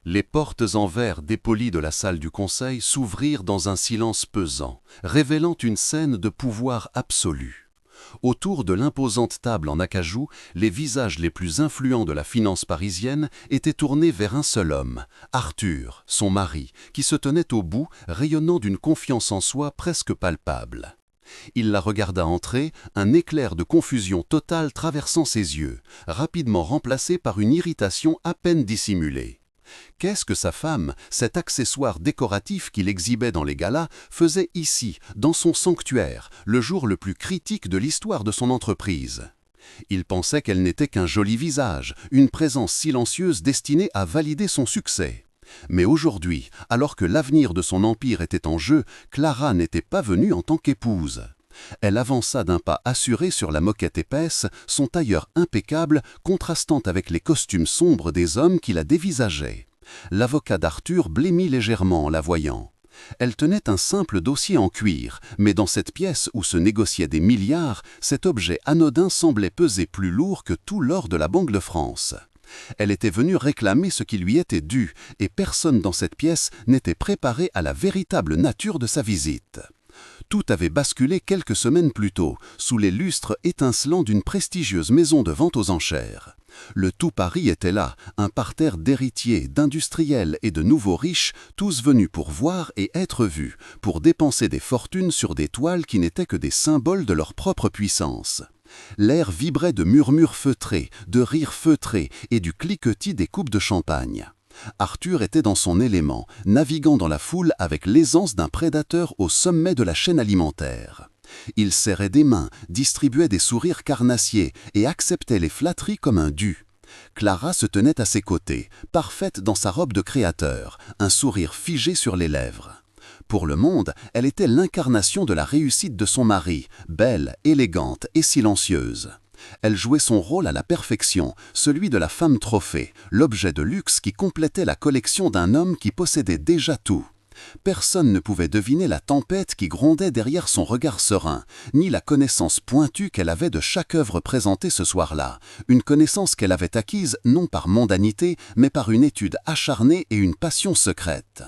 Les portes en verre dépolies de la salle du conseil s'ouvrirent dans un silence pesant, révélant une scène de pouvoir absolu. Autour de l'imposante table en acajou, les visages les plus influents de la finance parisienne étaient tournés vers un seul homme, Arthur, son mari, qui se tenait au bout, rayonnant d'une confiance en soi presque palpable. Il la regarda entrer, un éclair de confusion totale traversant ses yeux, rapidement remplacé par une irritation à peine dissimulée. Qu'est-ce que sa femme, cet accessoire décoratif qu'il exhibait dans les galas, faisait ici, dans son sanctuaire, le jour le plus critique de l'histoire de son entreprise? Il pensait qu'elle n'était qu'un joli visage, une présence silencieuse destinée à valider son succès. Mais aujourd'hui, alors que l'avenir de son empire était en jeu, Clara n'était pas venue en tant qu'épouse. Elle avança d'un pas assuré sur la moquette épaisse, son tailleur impeccable contrastant avec les costumes sombres des hommes qui la dévisageaient. L'avocat d'Arthur blêmit légèrement en la voyant. Elle tenait un simple dossier en cuir, mais dans cette pièce où se négociaient des milliards, cet objet anodin semblait peser plus lourd que tout l'or de la Banque de France. Elle était venue réclamer ce qui lui était dû, et personne dans cette pièce n'était préparé à la véritable nature de sa visite. Tout avait basculé quelques semaines plus tôt, sous les lustres étincelants d'une prestigieuse maison de vente aux enchères. Le tout Paris était là, un parterre d'héritiers, d'industriels et de nouveaux riches, tous venus pour voir et être vus, pour dépenser des fortunes sur des toiles qui n'étaient que des symboles de leur propre puissance. L'air vibrait de murmures feutrés, de rires feutrés et du cliquetis des coupes de champagne. Arthur était dans son élément, naviguant dans la foule avec l'aisance d'un prédateur au sommet de la chaîne alimentaire. Il serrait des mains, distribuait des sourires carnassiers et acceptait les flatteries comme un dû. Clara se tenait à ses côtés, parfaite dans sa robe de créateur, un sourire figé sur les lèvres. Pour le monde, elle était l'incarnation de la réussite de son mari, belle, élégante et silencieuse. Elle jouait son rôle à la perfection, celui de la femme trophée, l'objet de luxe qui complétait la collection d'un homme qui possédait déjà tout. Personne ne pouvait deviner la tempête qui grondait derrière son regard serein, ni la connaissance pointue qu'elle avait de chaque œuvre présentée ce soir-là, une connaissance qu'elle avait acquise non par mondanité, mais par une étude acharnée et une passion secrète.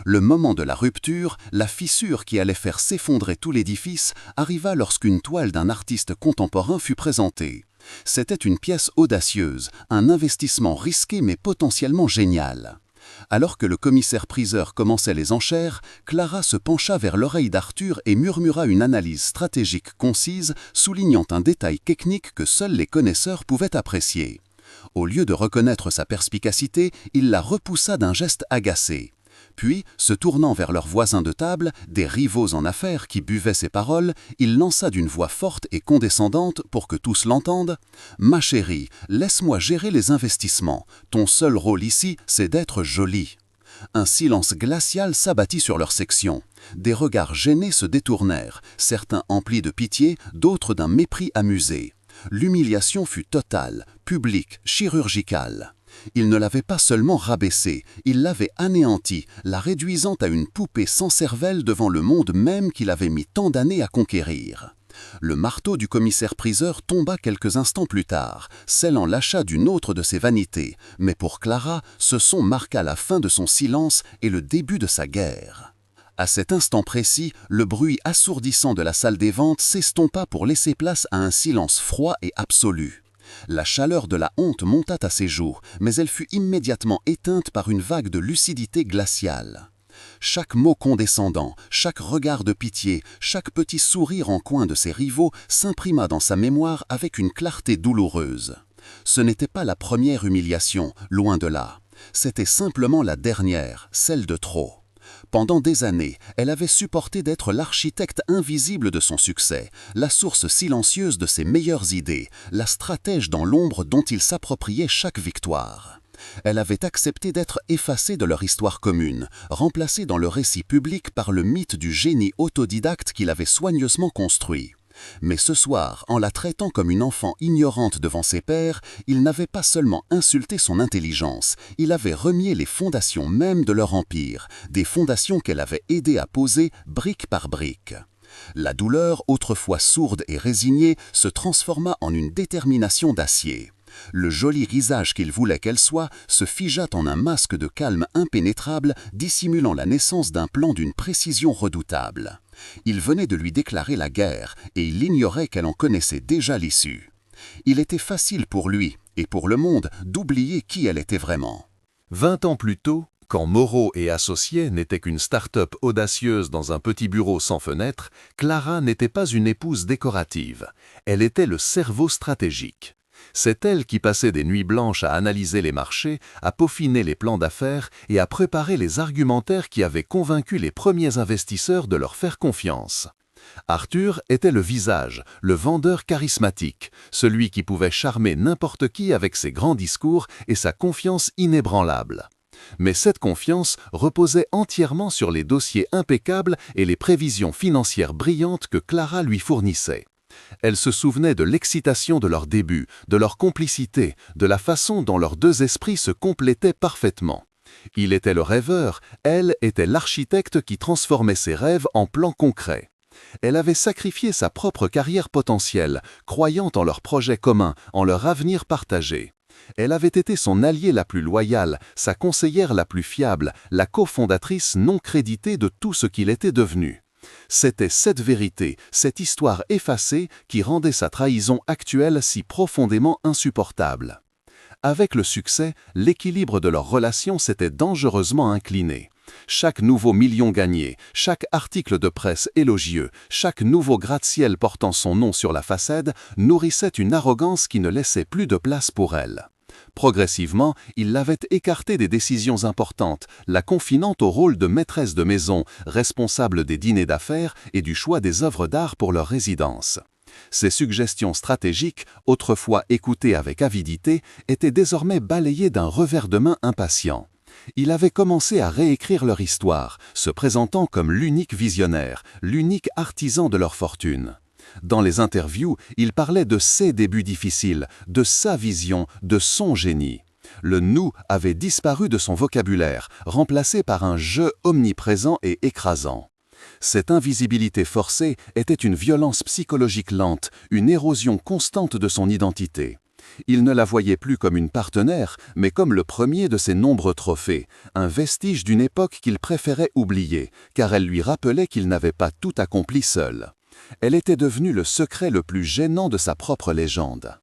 Le moment de la rupture, la fissure qui allait faire s'effondrer tout l'édifice, arriva lorsqu'une toile d'un artiste contemporain fut présentée. C'était une pièce audacieuse, un investissement risqué mais potentiellement génial. Alors que le commissaire-priseur commençait les enchères, Clara se pencha vers l'oreille d'Arthur et murmura une analyse stratégique concise, soulignant un détail technique que seuls les connaisseurs pouvaient apprécier. Au lieu de reconnaître sa perspicacité, il la repoussa d'un geste agacé. Puis, se tournant vers leurs voisins de table, des rivaux en affaires qui buvaient ses paroles, il lança d'une voix forte et condescendante pour que tous l'entendent « Ma chérie, laisse-moi gérer les investissements. Ton seul rôle ici, c'est d'être jolie. » Un silence glacial s'abattit sur leur section. Des regards gênés se détournèrent, certains emplis de pitié, d'autres d'un mépris amusé. L'humiliation fut totale, publique, chirurgicale. Il ne l'avait pas seulement rabaissée, il l'avait anéantie, la réduisant à une poupée sans cervelle devant le monde même qu'il avait mis tant d'années à conquérir. Le marteau du commissaire-priseur tomba quelques instants plus tard, scellant l'achat d'une autre de ses vanités, mais pour Clara, ce son marqua la fin de son silence et le début de sa guerre. À cet instant précis, le bruit assourdissant de la salle des ventes s'estompa pour laisser place à un silence froid et absolu. La chaleur de la honte monta à ses joues, mais elle fut immédiatement éteinte par une vague de lucidité glaciale. Chaque mot condescendant, chaque regard de pitié, chaque petit sourire en coin de ses rivaux s'imprima dans sa mémoire avec une clarté douloureuse. Ce n'était pas la première humiliation, loin de là. C'était simplement la dernière, celle de trop. Pendant des années, elle avait supporté d'être l'architecte invisible de son succès, la source silencieuse de ses meilleures idées, la stratège dans l'ombre dont il s'appropriait chaque victoire. Elle avait accepté d'être effacée de leur histoire commune, remplacée dans le récit public par le mythe du génie autodidacte qu'il avait soigneusement construit. Mais ce soir, en la traitant comme une enfant ignorante devant ses pairs, il n'avait pas seulement insulté son intelligence, il avait renié les fondations mêmes de leur empire, des fondations qu'elle avait aidé à poser brique par brique. La douleur, autrefois sourde et résignée, se transforma en une détermination d'acier. Le joli visage qu'il voulait qu'elle soit se figea en un masque de calme impénétrable, dissimulant la naissance d'un plan d'une précision redoutable. Il venait de lui déclarer la guerre, et il ignorait qu'elle en connaissait déjà l'issue. Il était facile pour lui, et pour le monde, d'oublier qui elle était vraiment. 20 ans plus tôt, quand Moreau et Associés n'étaient qu'une start-up audacieuse dans un petit bureau sans fenêtre, Clara n'était pas une épouse décorative. Elle était le cerveau stratégique. C'est elle qui passait des nuits blanches à analyser les marchés, à peaufiner les plans d'affaires et à préparer les argumentaires qui avaient convaincu les premiers investisseurs de leur faire confiance. Arthur était le visage, le vendeur charismatique, celui qui pouvait charmer n'importe qui avec ses grands discours et sa confiance inébranlable. Mais cette confiance reposait entièrement sur les dossiers impeccables et les prévisions financières brillantes que Clara lui fournissait. Elle se souvenait de l'excitation de leur début, de leur complicité, de la façon dont leurs deux esprits se complétaient parfaitement. Il était le rêveur, elle était l'architecte qui transformait ses rêves en plans concrets. Elle avait sacrifié sa propre carrière potentielle, croyant en leur projet commun, en leur avenir partagé. Elle avait été son alliée la plus loyale, sa conseillère la plus fiable, la cofondatrice non créditée de tout ce qu'il était devenu. C'était cette vérité, cette histoire effacée qui rendait sa trahison actuelle si profondément insupportable. Avec le succès, l'équilibre de leur relation s'était dangereusement incliné. Chaque nouveau million gagné, chaque article de presse élogieux, chaque nouveau gratte-ciel portant son nom sur la façade nourrissait une arrogance qui ne laissait plus de place pour elle. Progressivement, il l'avait écartée des décisions importantes, la confinant au rôle de maîtresse de maison, responsable des dîners d'affaires et du choix des œuvres d'art pour leur résidence. Ses suggestions stratégiques, autrefois écoutées avec avidité, étaient désormais balayées d'un revers de main impatient. Il avait commencé à réécrire leur histoire, se présentant comme l'unique visionnaire, l'unique artisan de leur fortune. Dans les interviews, il parlait de ses débuts difficiles, de sa vision, de son génie. Le « nous » avait disparu de son vocabulaire, remplacé par un « je » omniprésent et écrasant. Cette invisibilité forcée était une violence psychologique lente, une érosion constante de son identité. Il ne la voyait plus comme une partenaire, mais comme le premier de ses nombreux trophées, un vestige d'une époque qu'il préférait oublier, car elle lui rappelait qu'il n'avait pas tout accompli seul. Elle était devenue le secret le plus gênant de sa propre légende.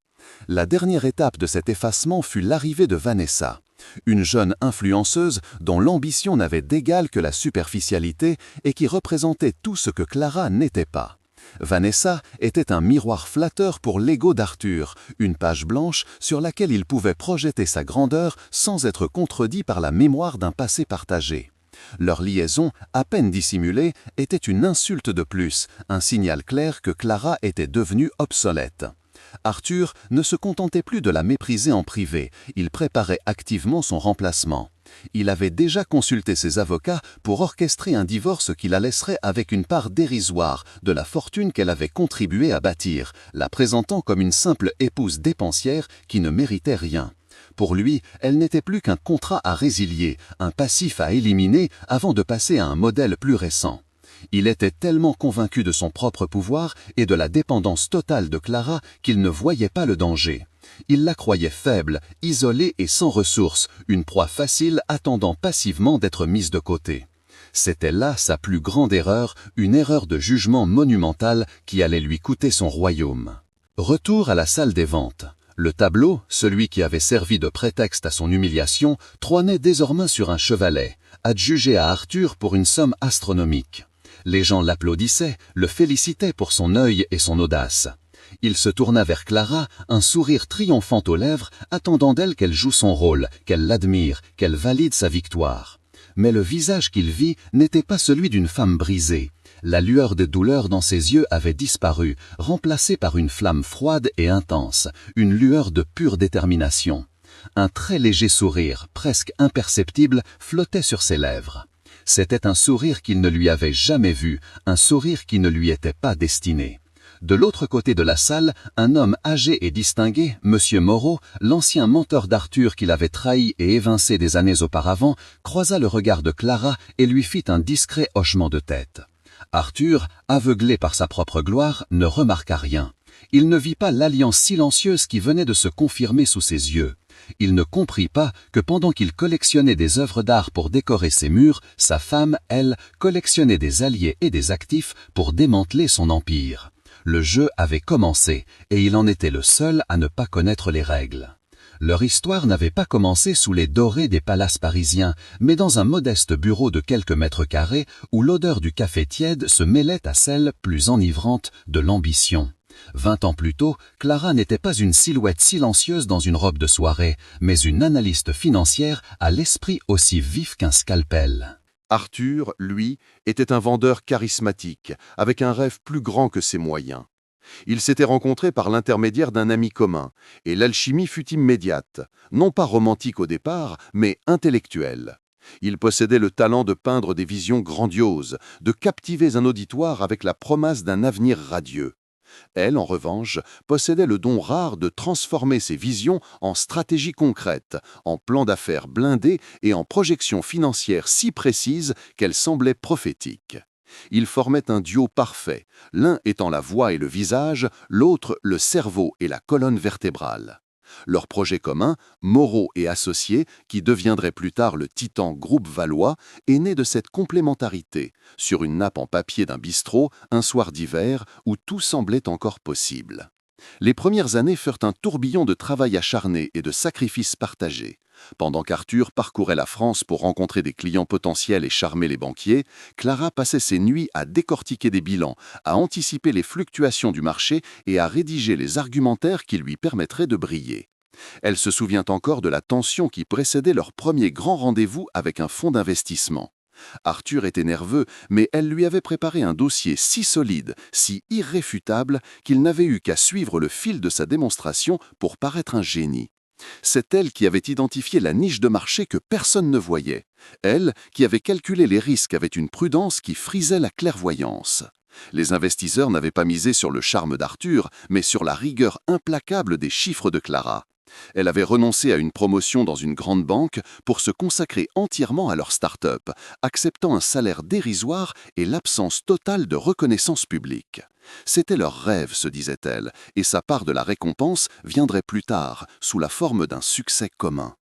La dernière étape de cet effacement fut l'arrivée de Vanessa, une jeune influenceuse dont l'ambition n'avait d'égal que la superficialité et qui représentait tout ce que Clara n'était pas. Vanessa était un miroir flatteur pour l'ego d'Arthur, une page blanche sur laquelle il pouvait projeter sa grandeur sans être contredit par la mémoire d'un passé partagé. Leur liaison, à peine dissimulée, était une insulte de plus, un signal clair que Clara était devenue obsolète. Arthur ne se contentait plus de la mépriser en privé, il préparait activement son remplacement. Il avait déjà consulté ses avocats pour orchestrer un divorce qui la laisserait avec une part dérisoire de la fortune qu'elle avait contribué à bâtir, la présentant comme une simple épouse dépensière qui ne méritait rien. Pour lui, elle n'était plus qu'un contrat à résilier, un passif à éliminer avant de passer à un modèle plus récent. Il était tellement convaincu de son propre pouvoir et de la dépendance totale de Clara qu'il ne voyait pas le danger. Il la croyait faible, isolée et sans ressources, une proie facile attendant passivement d'être mise de côté. C'était là sa plus grande erreur, une erreur de jugement monumentale qui allait lui coûter son royaume. Retour à la salle des ventes. Le tableau, celui qui avait servi de prétexte à son humiliation, trônait désormais sur un chevalet, adjugé à Arthur pour une somme astronomique. Les gens l'applaudissaient, le félicitaient pour son œil et son audace. Il se tourna vers Clara, un sourire triomphant aux lèvres, attendant d'elle qu'elle joue son rôle, qu'elle l'admire, qu'elle valide sa victoire. Mais le visage qu'il vit n'était pas celui d'une femme brisée. La lueur de douleur dans ses yeux avait disparu, remplacée par une flamme froide et intense, une lueur de pure détermination. Un très léger sourire, presque imperceptible, flottait sur ses lèvres. C'était un sourire qu'il ne lui avait jamais vu, un sourire qui ne lui était pas destiné. De l'autre côté de la salle, un homme âgé et distingué, M. Moreau, l'ancien mentor d'Arthur qui l'avait trahi et évincé des années auparavant, croisa le regard de Clara et lui fit un discret hochement de tête. Arthur, aveuglé par sa propre gloire, ne remarqua rien. Il ne vit pas l'alliance silencieuse qui venait de se confirmer sous ses yeux. Il ne comprit pas que pendant qu'il collectionnait des œuvres d'art pour décorer ses murs, sa femme, elle, collectionnait des alliés et des actifs pour démanteler son empire. Le jeu avait commencé, et il en était le seul à ne pas connaître les règles. Leur histoire n'avait pas commencé sous les dorés des palaces parisiens, mais dans un modeste bureau de quelques mètres carrés où l'odeur du café tiède se mêlait à celle, plus enivrante, de l'ambition. 20 ans plus tôt, Clara n'était pas une silhouette silencieuse dans une robe de soirée, mais une analyste financière à l'esprit aussi vif qu'un scalpel. Arthur, lui, était un vendeur charismatique, avec un rêve plus grand que ses moyens. Ils s'étaient rencontrés par l'intermédiaire d'un ami commun, et l'alchimie fut immédiate, non pas romantique au départ, mais intellectuelle. Il possédait le talent de peindre des visions grandioses, de captiver un auditoire avec la promesse d'un avenir radieux. Elle, en revanche, possédait le don rare de transformer ses visions en stratégies concrètes, en plans d'affaires blindés et en projections financières si précises qu'elles semblaient prophétiques. Ils formaient un duo parfait, l'un étant la voix et le visage, l'autre le cerveau et la colonne vertébrale. Leur projet commun, Moreau et Associés, qui deviendrait plus tard le titan Groupe Valois, est né de cette complémentarité, sur une nappe en papier d'un bistrot, un soir d'hiver, où tout semblait encore possible. Les premières années furent un tourbillon de travail acharné et de sacrifices partagés. Pendant qu'Arthur parcourait la France pour rencontrer des clients potentiels et charmer les banquiers, Clara passait ses nuits à décortiquer des bilans, à anticiper les fluctuations du marché et à rédiger les argumentaires qui lui permettraient de briller. Elle se souvient encore de la tension qui précédait leur premier grand rendez-vous avec un fonds d'investissement. Arthur était nerveux, mais elle lui avait préparé un dossier si solide, si irréfutable, qu'il n'avait eu qu'à suivre le fil de sa démonstration pour paraître un génie. C'est elle qui avait identifié la niche de marché que personne ne voyait. Elle, qui avait calculé les risques avec une prudence qui frisait la clairvoyance. Les investisseurs n'avaient pas misé sur le charme d'Arthur, mais sur la rigueur implacable des chiffres de Clara. Elle avait renoncé à une promotion dans une grande banque pour se consacrer entièrement à leur start-up, acceptant un salaire dérisoire et l'absence totale de reconnaissance publique. C'était leur rêve, se disait-elle, et sa part de la récompense viendrait plus tard, sous la forme d'un succès commun.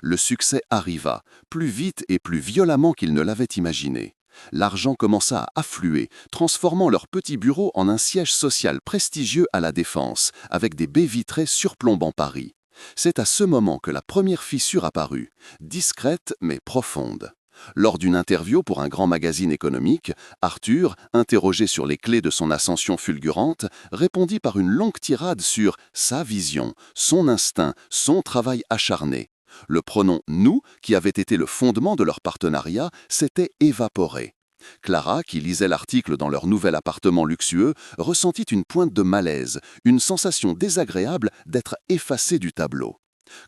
Le succès arriva, plus vite et plus violemment qu'ils ne l'avaient imaginé. L'argent commença à affluer, transformant leur petit bureau en un siège social prestigieux à la Défense, avec des baies vitrées surplombant Paris. C'est à ce moment que la première fissure apparut, discrète mais profonde. Lors d'une interview pour un grand magazine économique, Arthur, interrogé sur les clés de son ascension fulgurante, répondit par une longue tirade sur sa vision, son instinct, son travail acharné. Le pronom « nous », qui avait été le fondement de leur partenariat, s'était évaporé. Clara, qui lisait l'article dans leur nouvel appartement luxueux, ressentit une pointe de malaise, une sensation désagréable d'être effacée du tableau.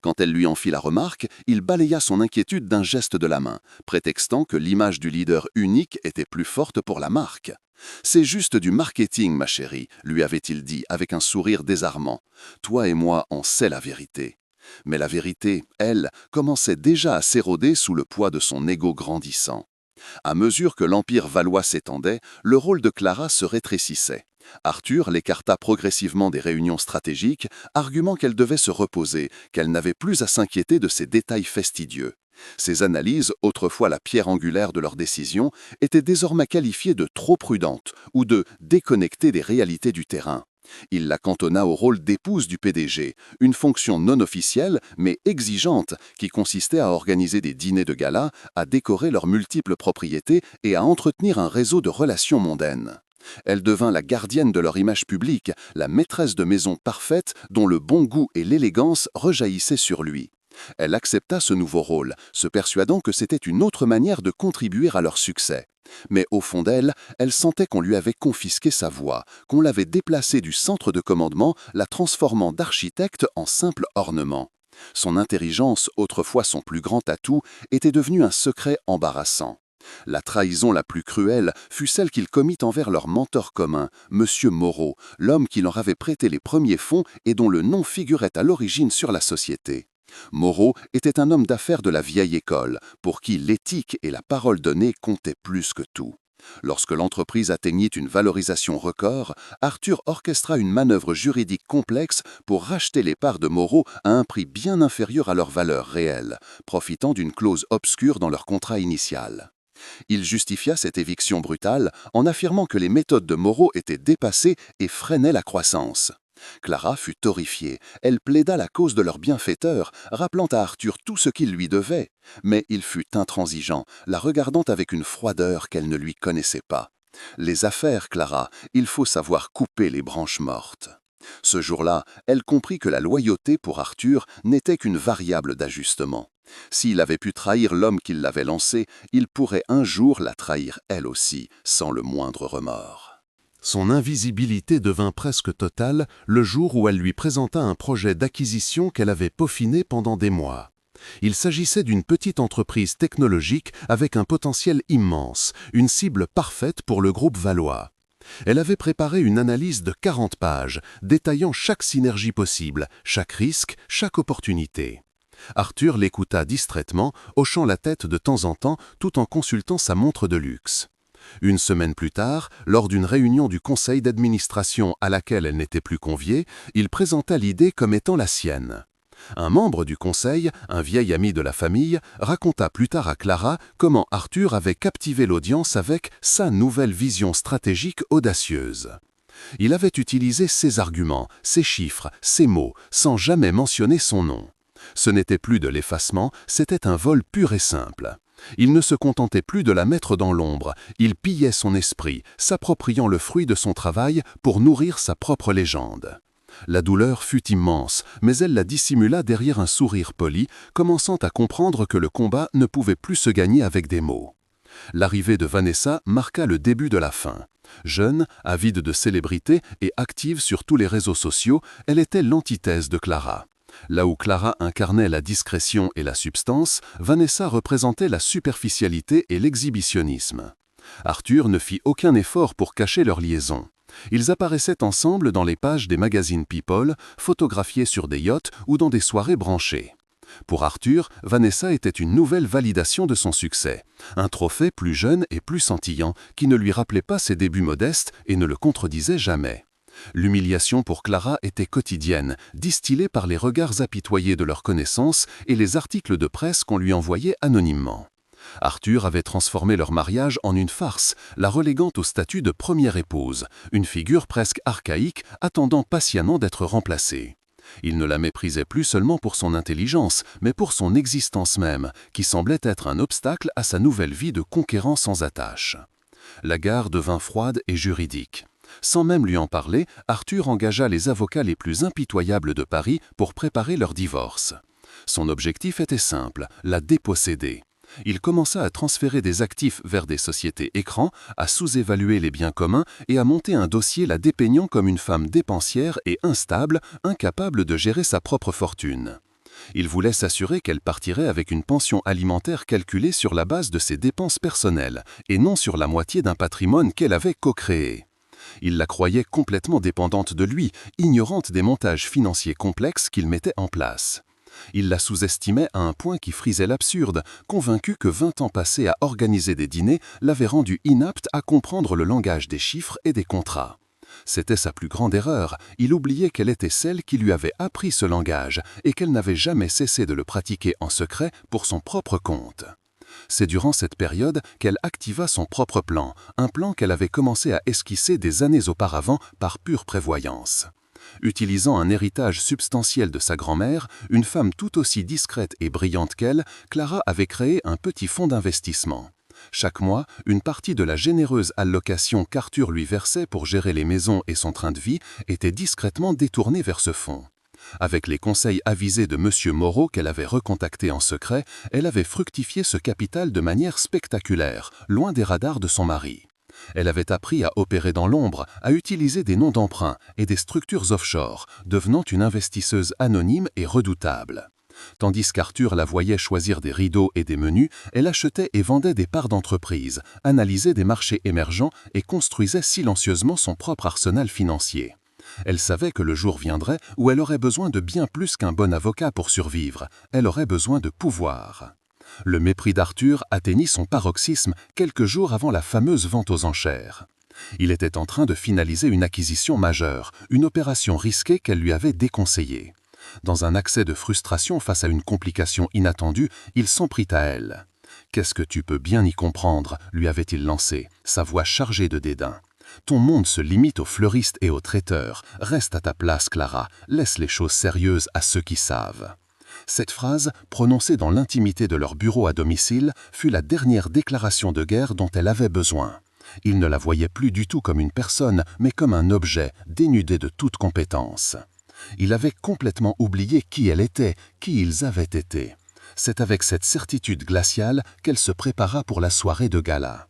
Quand elle lui en fit la remarque, il balaya son inquiétude d'un geste de la main, prétextant que l'image du leader unique était plus forte pour la marque. « C'est juste du marketing, ma chérie », lui avait-il dit avec un sourire désarmant. « Toi et moi, on sait la vérité. » Mais la vérité, elle, commençait déjà à s'éroder sous le poids de son ego grandissant. À mesure que l'empire valois s'étendait, le rôle de Clara se rétrécissait. Arthur l'écarta progressivement des réunions stratégiques, arguant qu'elle devait se reposer, qu'elle n'avait plus à s'inquiéter de ces détails fastidieux. Ces analyses, autrefois la pierre angulaire de leurs décisions, étaient désormais qualifiées de trop prudentes ou de déconnectées des réalités du terrain. Il la cantonna au rôle d'épouse du PDG, une fonction non officielle mais exigeante qui consistait à organiser des dîners de gala, à décorer leurs multiples propriétés et à entretenir un réseau de relations mondaines. Elle devint la gardienne de leur image publique, la maîtresse de maison parfaite dont le bon goût et l'élégance rejaillissaient sur lui. Elle accepta ce nouveau rôle, se persuadant que c'était une autre manière de contribuer à leur succès. Mais au fond d'elle, elle sentait qu'on lui avait confisqué sa voix, qu'on l'avait déplacée du centre de commandement, la transformant d'architecte en simple ornement. Son intelligence, autrefois son plus grand atout, était devenue un secret embarrassant. La trahison la plus cruelle fut celle qu'il commit envers leur mentor commun, M. Moreau, l'homme qui leur avait prêté les premiers fonds et dont le nom figurait à l'origine sur la société. Moreau était un homme d'affaires de la vieille école, pour qui l'éthique et la parole donnée comptaient plus que tout. Lorsque l'entreprise atteignit une valorisation record, Arthur orchestra une manœuvre juridique complexe pour racheter les parts de Moreau à un prix bien inférieur à leur valeur réelle, profitant d'une clause obscure dans leur contrat initial. Il justifia cette éviction brutale en affirmant que les méthodes de Moreau étaient dépassées et freinaient la croissance. Clara fut horrifiée. Elle plaida la cause de leur bienfaiteur, rappelant à Arthur tout ce qu'il lui devait. Mais il fut intransigeant, la regardant avec une froideur qu'elle ne lui connaissait pas. Les affaires, Clara, il faut savoir couper les branches mortes. Ce jour-là, elle comprit que la loyauté pour Arthur n'était qu'une variable d'ajustement. S'il avait pu trahir l'homme qui l'avait lancé, il pourrait un jour la trahir elle aussi, sans le moindre remords. Son invisibilité devint presque totale le jour où elle lui présenta un projet d'acquisition qu'elle avait peaufiné pendant des mois. Il s'agissait d'une petite entreprise technologique avec un potentiel immense, une cible parfaite pour le groupe Valois. Elle avait préparé une analyse de 40 pages, détaillant chaque synergie possible, chaque risque, chaque opportunité. Arthur l'écouta distraitement, hochant la tête de temps en temps tout en consultant sa montre de luxe. Une semaine plus tard, lors d'une réunion du conseil d'administration à laquelle elle n'était plus conviée, il présenta l'idée comme étant la sienne. Un membre du conseil, un vieil ami de la famille, raconta plus tard à Clara comment Arthur avait captivé l'audience avec sa nouvelle vision stratégique audacieuse. Il avait utilisé ses arguments, ses chiffres, ses mots, sans jamais mentionner son nom. Ce n'était plus de l'effacement, c'était un vol pur et simple. Il ne se contentait plus de la mettre dans l'ombre, il pillait son esprit, s'appropriant le fruit de son travail pour nourrir sa propre légende. La douleur fut immense, mais elle la dissimula derrière un sourire poli, commençant à comprendre que le combat ne pouvait plus se gagner avec des mots. L'arrivée de Vanessa marqua le début de la fin. Jeune, avide de célébrité et active sur tous les réseaux sociaux, elle était l'antithèse de Clara. Là où Clara incarnait la discrétion et la substance, Vanessa représentait la superficialité et l'exhibitionnisme. Arthur ne fit aucun effort pour cacher leur liaison. Ils apparaissaient ensemble dans les pages des magazines People, photographiés sur des yachts ou dans des soirées branchées. Pour Arthur, Vanessa était une nouvelle validation de son succès, un trophée plus jeune et plus scintillant qui ne lui rappelait pas ses débuts modestes et ne le contredisait jamais. L'humiliation pour Clara était quotidienne, distillée par les regards apitoyés de leurs connaissances et les articles de presse qu'on lui envoyait anonymement. Arthur avait transformé leur mariage en une farce, la reléguant au statut de première épouse, une figure presque archaïque attendant patiemment d'être remplacée. Il ne la méprisait plus seulement pour son intelligence, mais pour son existence même, qui semblait être un obstacle à sa nouvelle vie de conquérant sans attache. La gare devint froide et juridique. Sans même lui en parler, Arthur engagea les avocats les plus impitoyables de Paris pour préparer leur divorce. Son objectif était simple, la déposséder. Il commença à transférer des actifs vers des sociétés écrans, à sous-évaluer les biens communs et à monter un dossier la dépeignant comme une femme dépensière et instable, incapable de gérer sa propre fortune. Il voulait s'assurer qu'elle partirait avec une pension alimentaire calculée sur la base de ses dépenses personnelles et non sur la moitié d'un patrimoine qu'elle avait co-créé. Il la croyait complètement dépendante de lui, ignorante des montages financiers complexes qu'il mettait en place. Il la sous-estimait à un point qui frisait l'absurde, convaincu que 20 ans passés à organiser des dîners l'avaient rendu inapte à comprendre le langage des chiffres et des contrats. C'était sa plus grande erreur, il oubliait qu'elle était celle qui lui avait appris ce langage et qu'elle n'avait jamais cessé de le pratiquer en secret pour son propre compte. C'est durant cette période qu'elle activa son propre plan, un plan qu'elle avait commencé à esquisser des années auparavant par pure prévoyance. Utilisant un héritage substantiel de sa grand-mère, une femme tout aussi discrète et brillante qu'elle, Clara avait créé un petit fonds d'investissement. Chaque mois, une partie de la généreuse allocation qu'Arthur lui versait pour gérer les maisons et son train de vie était discrètement détournée vers ce fonds. Avec les conseils avisés de M. Moreau qu'elle avait recontacté en secret, elle avait fructifié ce capital de manière spectaculaire, loin des radars de son mari. Elle avait appris à opérer dans l'ombre, à utiliser des noms d'emprunt et des structures offshore, devenant une investisseuse anonyme et redoutable. Tandis qu'Arthur la voyait choisir des rideaux et des menus, elle achetait et vendait des parts d'entreprise, analysait des marchés émergents et construisait silencieusement son propre arsenal financier. Elle savait que le jour viendrait où elle aurait besoin de bien plus qu'un bon avocat pour survivre, elle aurait besoin de pouvoir. Le mépris d'Arthur atteignit son paroxysme quelques jours avant la fameuse vente aux enchères. Il était en train de finaliser une acquisition majeure, une opération risquée qu'elle lui avait déconseillée. Dans un accès de frustration face à une complication inattendue, il s'en prit à elle. « Qu'est-ce que tu peux bien y comprendre ?» lui avait-il lancé, sa voix chargée de dédain. « Ton monde se limite aux fleuristes et aux traiteurs. Reste à ta place, Clara. Laisse les choses sérieuses à ceux qui savent. » Cette phrase, prononcée dans l'intimité de leur bureau à domicile, fut la dernière déclaration de guerre dont elle avait besoin. Il ne la voyait plus du tout comme une personne, mais comme un objet, dénudé de toute compétence. Il avait complètement oublié qui elle était, qui ils avaient été. C'est avec cette certitude glaciale qu'elle se prépara pour la soirée de gala.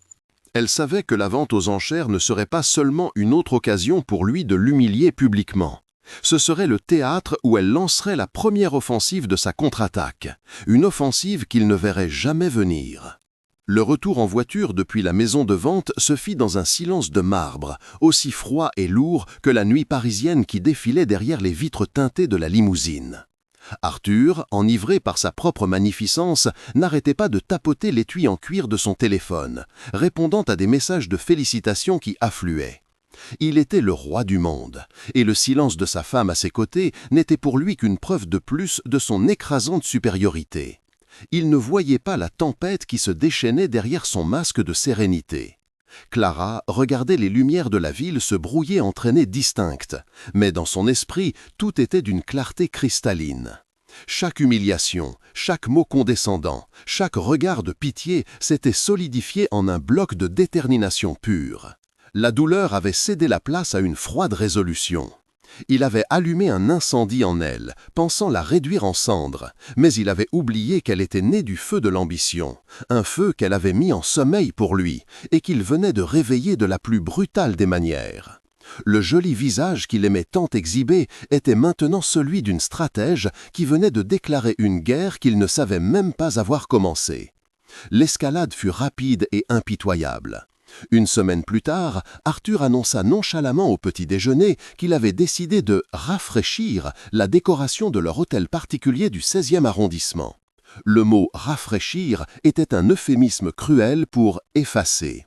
Elle savait que la vente aux enchères ne serait pas seulement une autre occasion pour lui de l'humilier publiquement. Ce serait le théâtre où elle lancerait la première offensive de sa contre-attaque, une offensive qu'il ne verrait jamais venir. Le retour en voiture depuis la maison de vente se fit dans un silence de marbre, aussi froid et lourd que la nuit parisienne qui défilait derrière les vitres teintées de la limousine. Arthur, enivré par sa propre magnificence, n'arrêtait pas de tapoter l'étui en cuir de son téléphone, répondant à des messages de félicitations qui affluaient. Il était le roi du monde, et le silence de sa femme à ses côtés n'était pour lui qu'une preuve de plus de son écrasante supériorité. Il ne voyait pas la tempête qui se déchaînait derrière son masque de sérénité. Clara regardait les lumières de la ville se brouiller en traînées distinctes, mais dans son esprit, tout était d'une clarté cristalline. Chaque humiliation, chaque mot condescendant, chaque regard de pitié s'était solidifié en un bloc de détermination pure. La douleur avait cédé la place à une froide résolution. Il avait allumé un incendie en elle, pensant la réduire en cendres, mais il avait oublié qu'elle était née du feu de l'ambition, un feu qu'elle avait mis en sommeil pour lui, et qu'il venait de réveiller de la plus brutale des manières. Le joli visage qu'il aimait tant exhiber était maintenant celui d'une stratège qui venait de déclarer une guerre qu'il ne savait même pas avoir commencée. L'escalade fut rapide et impitoyable. Une semaine plus tard, Arthur annonça nonchalamment au petit déjeuner qu'il avait décidé de « rafraîchir » la décoration de leur hôtel particulier du 16e arrondissement. Le mot « rafraîchir » était un euphémisme cruel pour « effacer ».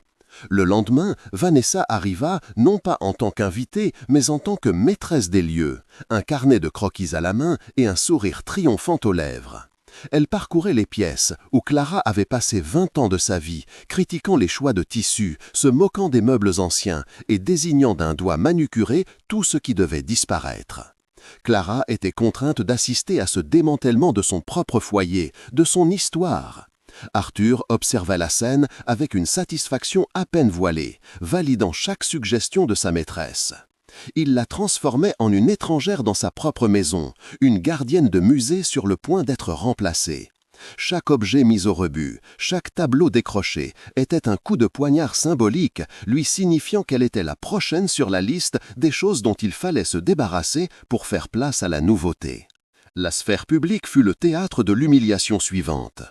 Le lendemain, Vanessa arriva non pas en tant qu'invitée, mais en tant que maîtresse des lieux, un carnet de croquis à la main et un sourire triomphant aux lèvres. Elle parcourait les pièces où Clara avait passé 20 ans de sa vie, critiquant les choix de tissus, se moquant des meubles anciens et désignant d'un doigt manucuré tout ce qui devait disparaître. Clara était contrainte d'assister à ce démantèlement de son propre foyer, de son histoire. Arthur observa la scène avec une satisfaction à peine voilée, validant chaque suggestion de sa maîtresse. Il la transformait en une étrangère dans sa propre maison, une gardienne de musée sur le point d'être remplacée. Chaque objet mis au rebut, chaque tableau décroché était un coup de poignard symbolique, lui signifiant qu'elle était la prochaine sur la liste des choses dont il fallait se débarrasser pour faire place à la nouveauté. La sphère publique fut le théâtre de l'humiliation suivante.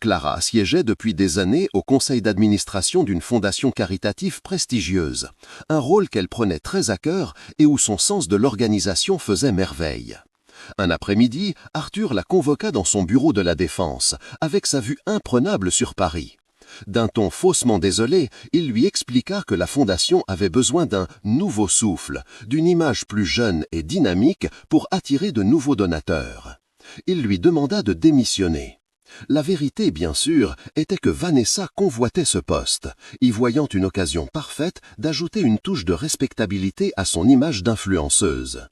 Clara siégeait depuis des années au conseil d'administration d'une fondation caritative prestigieuse, un rôle qu'elle prenait très à cœur et où son sens de l'organisation faisait merveille. Un après-midi, Arthur la convoqua dans son bureau de la Défense, avec sa vue imprenable sur Paris. D'un ton faussement désolé, il lui expliqua que la fondation avait besoin d'un nouveau souffle, d'une image plus jeune et dynamique pour attirer de nouveaux donateurs. Il lui demanda de démissionner. La vérité, bien sûr, était que Vanessa convoitait ce poste, y voyant une occasion parfaite d'ajouter une touche de respectabilité à son image d'influenceuse.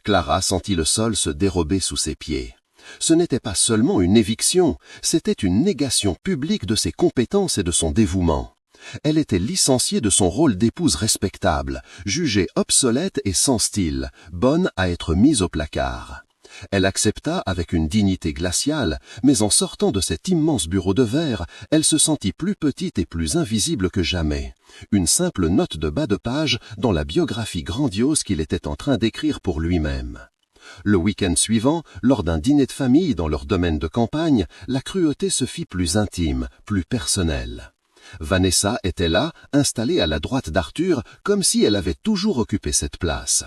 Clara sentit le sol se dérober sous ses pieds. Ce n'était pas seulement une éviction, c'était une négation publique de ses compétences et de son dévouement. Elle était licenciée de son rôle d'épouse respectable, jugée obsolète et sans style, bonne à être mise au placard. Elle accepta avec une dignité glaciale, mais en sortant de cet immense bureau de verre, elle se sentit plus petite et plus invisible que jamais. Une simple note de bas de page dans la biographie grandiose qu'il était en train d'écrire pour lui-même. Le week-end suivant, lors d'un dîner de famille dans leur domaine de campagne, la cruauté se fit plus intime, plus personnelle. Vanessa était là, installée à la droite d'Arthur, comme si elle avait toujours occupé cette place.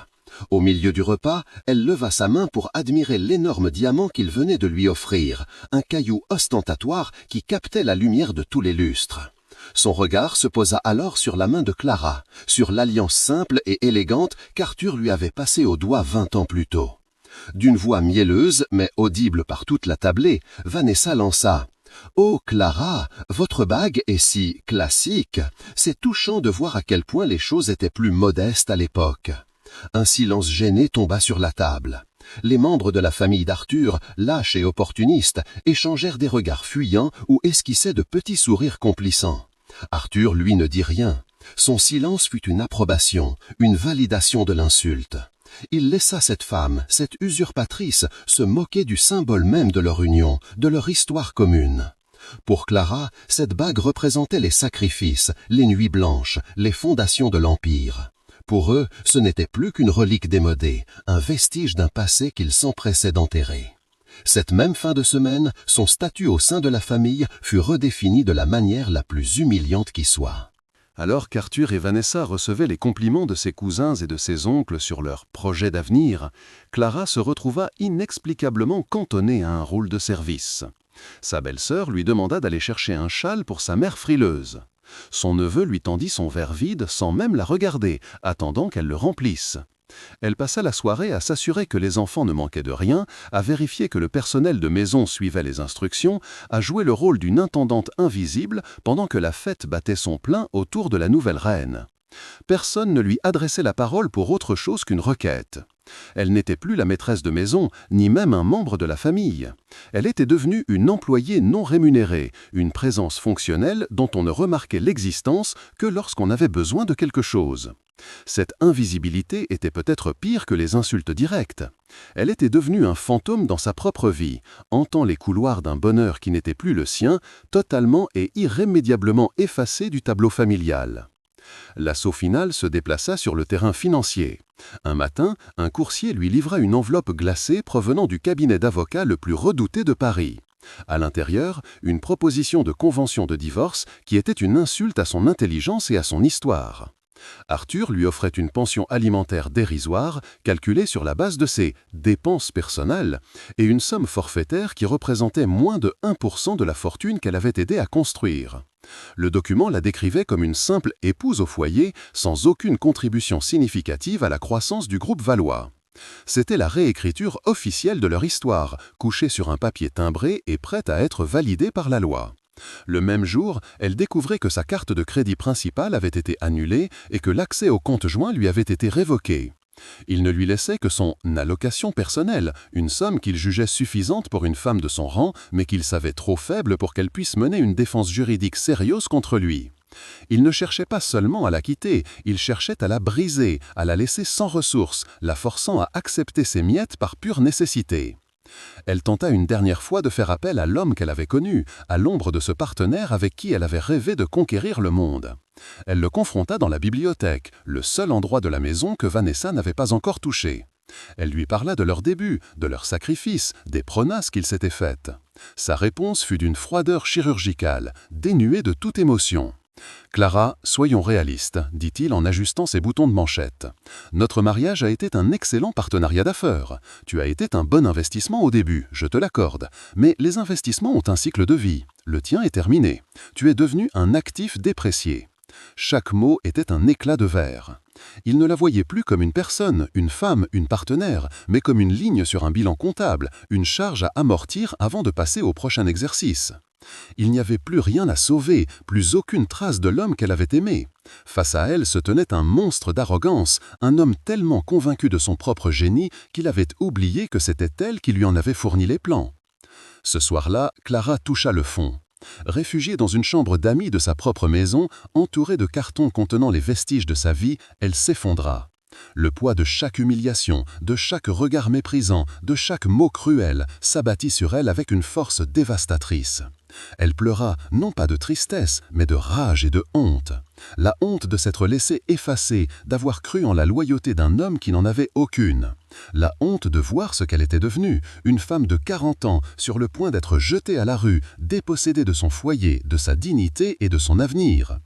Au milieu du repas, elle leva sa main pour admirer l'énorme diamant qu'il venait de lui offrir, un caillou ostentatoire qui captait la lumière de tous les lustres. Son regard se posa alors sur la main de Clara, sur l'alliance simple et élégante qu'Arthur lui avait passée au doigt 20 ans plus tôt. D'une voix mielleuse, mais audible par toute la tablée, Vanessa lança « Oh Clara, votre bague est si classique, c'est touchant de voir à quel point les choses étaient plus modestes à l'époque. » Un silence gêné tomba sur la table. Les membres de la famille d'Arthur, lâches et opportunistes, échangèrent des regards fuyants ou esquissaient de petits sourires complissants. Arthur, lui, ne dit rien. Son silence fut une approbation, une validation de l'insulte. Il laissa cette femme, cette usurpatrice, se moquer du symbole même de leur union, de leur histoire commune. Pour Clara, cette bague représentait les sacrifices, les nuits blanches, les fondations de l'Empire. Pour eux, ce n'était plus qu'une relique démodée, un vestige d'un passé qu'ils s'empressaient d'enterrer. Cette même fin de semaine, son statut au sein de la famille fut redéfini de la manière la plus humiliante qui soit. Alors qu'Arthur et Vanessa recevaient les compliments de ses cousins et de ses oncles sur leurs projets d'avenir, Clara se retrouva inexplicablement cantonnée à un rôle de service. Sa belle-sœur lui demanda d'aller chercher un châle pour sa mère frileuse. Son neveu lui tendit son verre vide sans même la regarder, attendant qu'elle le remplisse. Elle passa la soirée à s'assurer que les enfants ne manquaient de rien, à vérifier que le personnel de maison suivait les instructions, à jouer le rôle d'une intendante invisible pendant que la fête battait son plein autour de la nouvelle reine. Personne ne lui adressait la parole pour autre chose qu'une requête. Elle n'était plus la maîtresse de maison, ni même un membre de la famille. Elle était devenue une employée non rémunérée, une présence fonctionnelle dont on ne remarquait l'existence que lorsqu'on avait besoin de quelque chose. Cette invisibilité était peut-être pire que les insultes directes. Elle était devenue un fantôme dans sa propre vie, hantant les couloirs d'un bonheur qui n'était plus le sien, totalement et irrémédiablement effacé du tableau familial. L'assaut final se déplaça sur le terrain financier. Un matin, un coursier lui livra une enveloppe glacée provenant du cabinet d'avocats le plus redouté de Paris. À l'intérieur, une proposition de convention de divorce qui était une insulte à son intelligence et à son histoire. Arthur lui offrait une pension alimentaire dérisoire, calculée sur la base de ses dépenses personnelles, et une somme forfaitaire qui représentait moins de 1% de la fortune qu'elle avait aidé à construire. Le document la décrivait comme une simple épouse au foyer, sans aucune contribution significative à la croissance du groupe Valois. C'était la réécriture officielle de leur histoire, couchée sur un papier timbré et prête à être validée par la loi. Le même jour, elle découvrait que sa carte de crédit principale avait été annulée et que l'accès au compte joint lui avait été révoqué. Il ne lui laissait que son allocation personnelle, une somme qu'il jugeait suffisante pour une femme de son rang, mais qu'il savait trop faible pour qu'elle puisse mener une défense juridique sérieuse contre lui. Il ne cherchait pas seulement à la quitter, il cherchait à la briser, à la laisser sans ressources, la forçant à accepter ses miettes par pure nécessité. Elle tenta une dernière fois de faire appel à l'homme qu'elle avait connu, à l'ombre de ce partenaire avec qui elle avait rêvé de conquérir le monde. Elle le confronta dans la bibliothèque, le seul endroit de la maison que Vanessa n'avait pas encore touché. Elle lui parla de leur début, de leurs sacrifices, des pronasses qu'ils s'étaient faites. Sa réponse fut d'une froideur chirurgicale, dénuée de toute émotion. « Clara, soyons réalistes, dit-il en ajustant ses boutons de manchette. Notre mariage a été un excellent partenariat d'affaires. Tu as été un bon investissement au début, je te l'accorde. Mais les investissements ont un cycle de vie. Le tien est terminé. Tu es devenu un actif déprécié. » Chaque mot était un éclat de verre. Il ne la voyait plus comme une personne, une femme, une partenaire, mais comme une ligne sur un bilan comptable, une charge à amortir avant de passer au prochain exercice. Il n'y avait plus rien à sauver, plus aucune trace de l'homme qu'elle avait aimé. Face à elle se tenait un monstre d'arrogance, un homme tellement convaincu de son propre génie qu'il avait oublié que c'était elle qui lui en avait fourni les plans. Ce soir-là, Clara toucha le fond. Réfugiée dans une chambre d'amis de sa propre maison, entourée de cartons contenant les vestiges de sa vie, elle s'effondra. Le poids de chaque humiliation, de chaque regard méprisant, de chaque mot cruel s'abattit sur elle avec une force dévastatrice. Elle pleura, non pas de tristesse, mais de rage et de honte. La honte de s'être laissée effacer, d'avoir cru en la loyauté d'un homme qui n'en avait aucune. La honte de voir ce qu'elle était devenue, une femme de 40 ans, sur le point d'être jetée à la rue, dépossédée de son foyer, de sa dignité et de son avenir.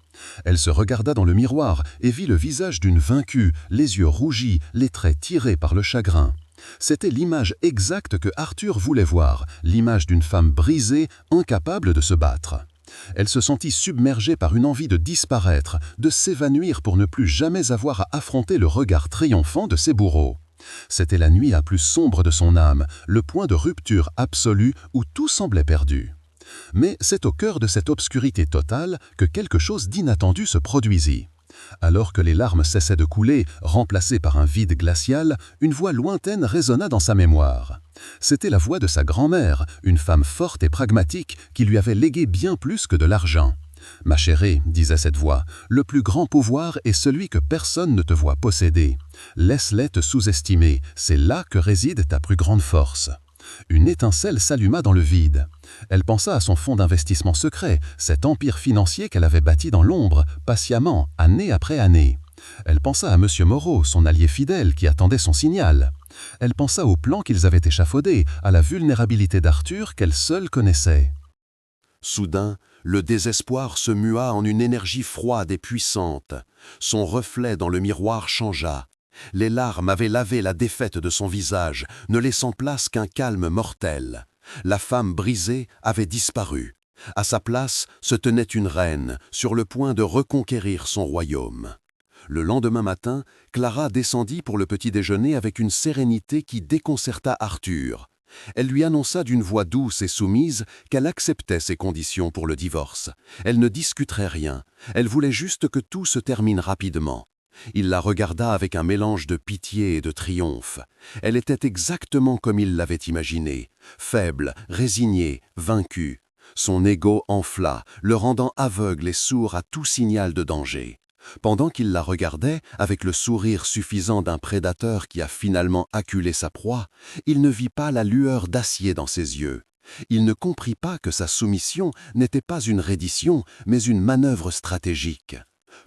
Elle se regarda dans le miroir et vit le visage d'une vaincue, les yeux rougis, les traits tirés par le chagrin. C'était l'image exacte que Arthur voulait voir, l'image d'une femme brisée, incapable de se battre. Elle se sentit submergée par une envie de disparaître, de s'évanouir pour ne plus jamais avoir à affronter le regard triomphant de ses bourreaux. C'était la nuit la plus sombre de son âme, le point de rupture absolue où tout semblait perdu. Mais c'est au cœur de cette obscurité totale que quelque chose d'inattendu se produisit. Alors que les larmes cessaient de couler, remplacées par un vide glacial, une voix lointaine résonna dans sa mémoire. C'était la voix de sa grand-mère, une femme forte et pragmatique qui lui avait légué bien plus que de l'argent. « Ma chérie, disait cette voix, le plus grand pouvoir est celui que personne ne te voit posséder. Laisse-les te sous-estimer, c'est là que réside ta plus grande force. » Une étincelle s'alluma dans le vide. Elle pensa à son fonds d'investissement secret, cet empire financier qu'elle avait bâti dans l'ombre, patiemment, année après année. Elle pensa à M. Moreau, son allié fidèle, qui attendait son signal. Elle pensa au plan qu'ils avaient échafaudé, à la vulnérabilité d'Arthur qu'elle seule connaissait. Soudain, le désespoir se mua en une énergie froide et puissante. Son reflet dans le miroir changea. Les larmes avaient lavé la défaite de son visage, ne laissant place qu'un calme mortel. La femme brisée avait disparu. À sa place se tenait une reine, sur le point de reconquérir son royaume. Le lendemain matin, Clara descendit pour le petit déjeuner avec une sérénité qui déconcerta Arthur. Elle lui annonça d'une voix douce et soumise qu'elle acceptait ses conditions pour le divorce. Elle ne discuterait rien, elle voulait juste que tout se termine rapidement. Il la regarda avec un mélange de pitié et de triomphe. Elle était exactement comme il l'avait imaginé, faible, résignée, vaincue. Son ego enfla, le rendant aveugle et sourd à tout signal de danger. Pendant qu'il la regardait, avec le sourire suffisant d'un prédateur qui a finalement acculé sa proie, il ne vit pas la lueur d'acier dans ses yeux. Il ne comprit pas que sa soumission n'était pas une reddition, mais une manœuvre stratégique.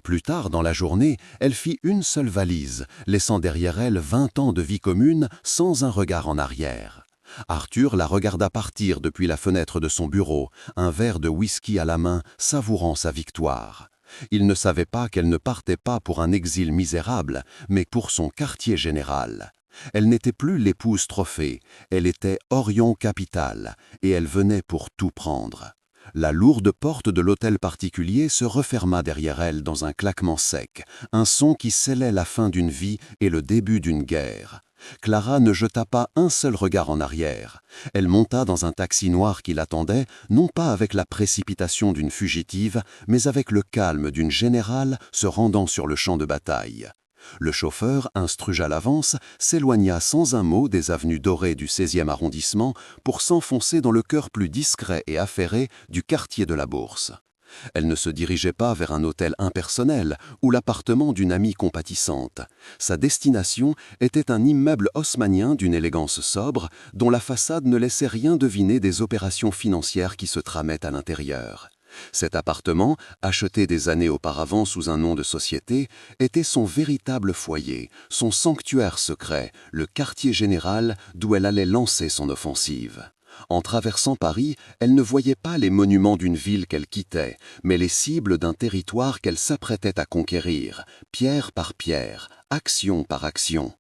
Plus tard dans la journée, elle fit une seule valise, laissant derrière elle 20 ans de vie commune sans un regard en arrière. Arthur la regarda partir depuis la fenêtre de son bureau, un verre de whisky à la main, savourant sa victoire. Il ne savait pas qu'elle ne partait pas pour un exil misérable, mais pour son quartier général. Elle n'était plus l'épouse trophée, elle était Orion Capital, et elle venait pour tout prendre. La lourde porte de l'hôtel particulier se referma derrière elle dans un claquement sec, un son qui scellait la fin d'une vie et le début d'une guerre. Clara ne jeta pas un seul regard en arrière. Elle monta dans un taxi noir qui l'attendait, non pas avec la précipitation d'une fugitive, mais avec le calme d'une générale se rendant sur le champ de bataille. Le chauffeur, instruge à l'avance, s'éloigna sans un mot des avenues dorées du 16e arrondissement pour s'enfoncer dans le cœur plus discret et affairé du quartier de la Bourse. Elle ne se dirigeait pas vers un hôtel impersonnel ou l'appartement d'une amie compatissante. Sa destination était un immeuble haussmannien d'une élégance sobre, dont la façade ne laissait rien deviner des opérations financières qui se tramaient à l'intérieur. Cet appartement, acheté des années auparavant sous un nom de société, était son véritable foyer, son sanctuaire secret, le quartier général d'où elle allait lancer son offensive. En traversant Paris, elle ne voyait pas les monuments d'une ville qu'elle quittait, mais les cibles d'un territoire qu'elle s'apprêtait à conquérir, pierre par pierre, action par action.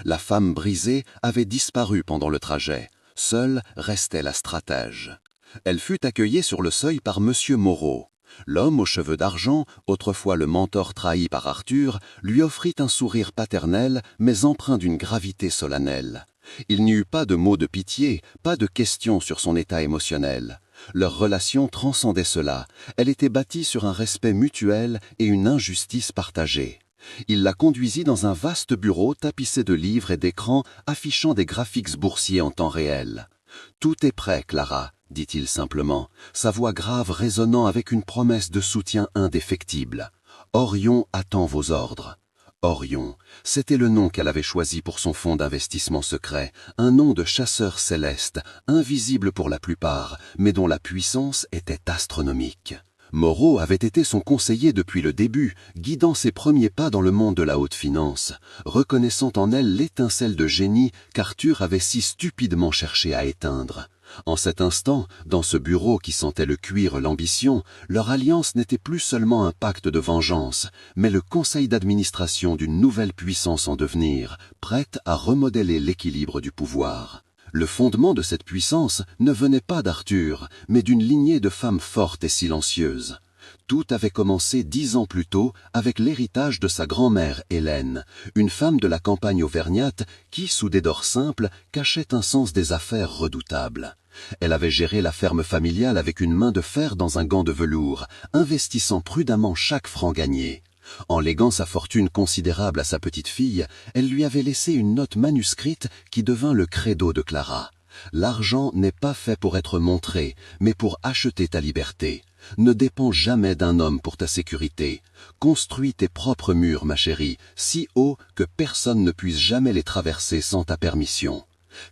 La femme brisée avait disparu pendant le trajet. Seule restait la stratège. Elle fut accueillie sur le seuil par M. Moreau. L'homme aux cheveux d'argent, autrefois le mentor trahi par Arthur, lui offrit un sourire paternel, mais empreint d'une gravité solennelle. Il n'y eut pas de mots de pitié, pas de questions sur son état émotionnel. Leur relation transcendait cela. Elle était bâtie sur un respect mutuel et une injustice partagée. Il la conduisit dans un vaste bureau tapissé de livres et d'écrans affichant des graphiques boursiers en temps réel. « Tout est prêt, Clara », dit-il simplement, sa voix grave résonnant avec une promesse de soutien indéfectible. « Orion attend vos ordres. » Orion, c'était le nom qu'elle avait choisi pour son fonds d'investissement secret, un nom de chasseur céleste, invisible pour la plupart, mais dont la puissance était astronomique. Moreau avait été son conseiller depuis le début, guidant ses premiers pas dans le monde de la haute finance, reconnaissant en elle l'étincelle de génie qu'Arthur avait si stupidement cherché à éteindre. En cet instant, dans ce bureau qui sentait le cuir l'ambition, leur alliance n'était plus seulement un pacte de vengeance, mais le conseil d'administration d'une nouvelle puissance en devenir, prête à remodeler l'équilibre du pouvoir. Le fondement de cette puissance ne venait pas d'Arthur, mais d'une lignée de femmes fortes et silencieuses. Tout avait commencé 10 ans plus tôt avec l'héritage de sa grand-mère Hélène, une femme de la campagne auvergnate qui, sous des dors simples, cachait un sens des affaires redoutable. Elle avait géré la ferme familiale avec une main de fer dans un gant de velours, investissant prudemment chaque franc gagné. En léguant sa fortune considérable à sa petite-fille, elle lui avait laissé une note manuscrite qui devint le credo de Clara. L'argent n'est pas fait pour être montré, mais pour acheter ta liberté. Ne dépends jamais d'un homme pour ta sécurité. Construis tes propres murs, ma chérie, si haut que personne ne puisse jamais les traverser sans ta permission.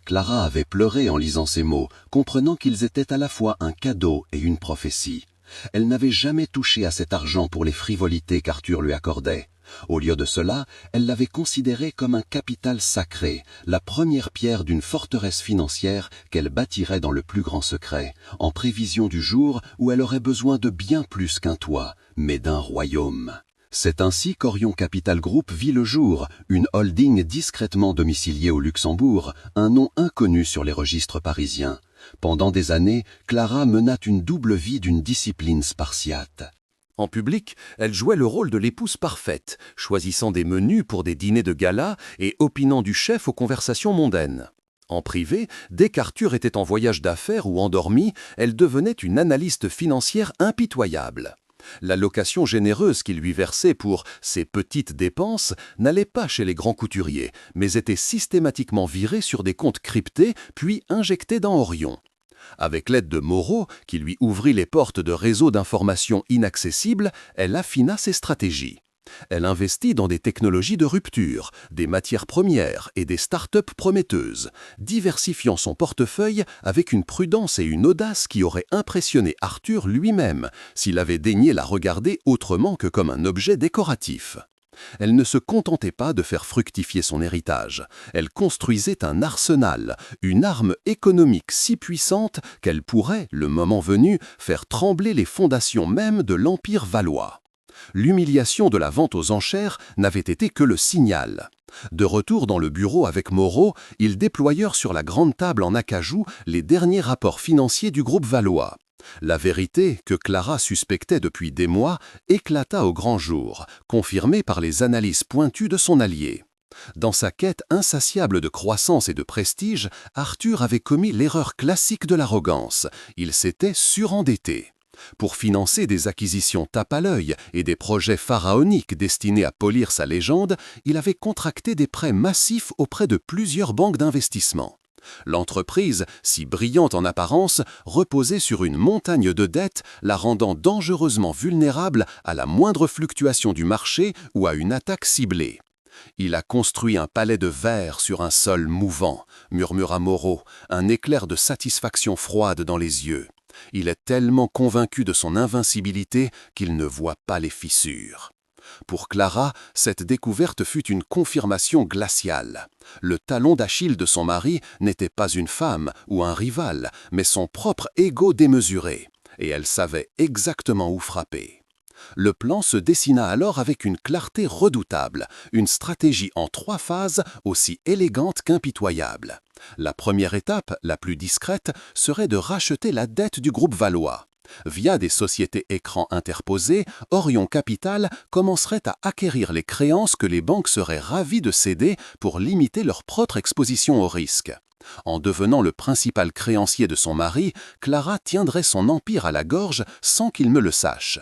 Clara avait pleuré en lisant ces mots, comprenant qu'ils étaient à la fois un cadeau et une prophétie. Elle n'avait jamais touché à cet argent pour les frivolités qu'Arthur lui accordait. Au lieu de cela, elle l'avait considéré comme un capital sacré, la première pierre d'une forteresse financière qu'elle bâtirait dans le plus grand secret, en prévision du jour où elle aurait besoin de bien plus qu'un toit, mais d'un royaume. C'est ainsi qu'Orion Capital Group vit le jour, une holding discrètement domiciliée au Luxembourg, un nom inconnu sur les registres parisiens. Pendant des années, Clara mena une double vie d'une discipline spartiate. En public, elle jouait le rôle de l'épouse parfaite, choisissant des menus pour des dîners de gala et opinant du chef aux conversations mondaines. En privé, dès qu'Arthur était en voyage d'affaires ou endormi, elle devenait une analyste financière impitoyable. La location généreuse qu'il lui versait pour ses petites dépenses n'allait pas chez les grands couturiers, mais était systématiquement virée sur des comptes cryptés puis injectée dans Orion. Avec l'aide de Moreau, qui lui ouvrit les portes de réseaux d'information inaccessibles, elle affina ses stratégies. Elle investit dans des technologies de rupture, des matières premières et des start-up prometteuses, diversifiant son portefeuille avec une prudence et une audace qui auraient impressionné Arthur lui-même s'il avait daigné la regarder autrement que comme un objet décoratif. Elle ne se contentait pas de faire fructifier son héritage, elle construisait un arsenal, une arme économique si puissante qu'elle pourrait, le moment venu, faire trembler les fondations même de l'Empire valois. L'humiliation de la vente aux enchères n'avait été que le signal. De retour dans le bureau avec Moreau, ils déployèrent sur la grande table en acajou les derniers rapports financiers du groupe valois. La vérité, que Clara suspectait depuis des mois, éclata au grand jour, confirmée par les analyses pointues de son allié. Dans sa quête insatiable de croissance et de prestige, Arthur avait commis l'erreur classique de l'arrogance. Il s'était surendetté. Pour financer des acquisitions tape à l'œil et des projets pharaoniques destinés à polir sa légende, il avait contracté des prêts massifs auprès de plusieurs banques d'investissement. L'entreprise, si brillante en apparence, reposait sur une montagne de dettes, la rendant dangereusement vulnérable à la moindre fluctuation du marché ou à une attaque ciblée. « Il a construit un palais de verre sur un sol mouvant », murmura Moreau, un éclair de satisfaction froide dans les yeux. Il est tellement convaincu de son invincibilité qu'il ne voit pas les fissures. Pour Clara, cette découverte fut une confirmation glaciale. Le talon d'Achille de son mari n'était pas une femme ou un rival, mais son propre ego démesuré, et elle savait exactement où frapper. Le plan se dessina alors avec une clarté redoutable, une stratégie en 3 phases aussi élégante qu'impitoyable. La première étape, la plus discrète, serait de racheter la dette du groupe valois. Via des sociétés écrans interposées, Orion Capital commencerait à acquérir les créances que les banques seraient ravies de céder pour limiter leur propre exposition au risque. En devenant le principal créancier de son mari, Clara tiendrait son empire à la gorge sans qu'il ne le sache.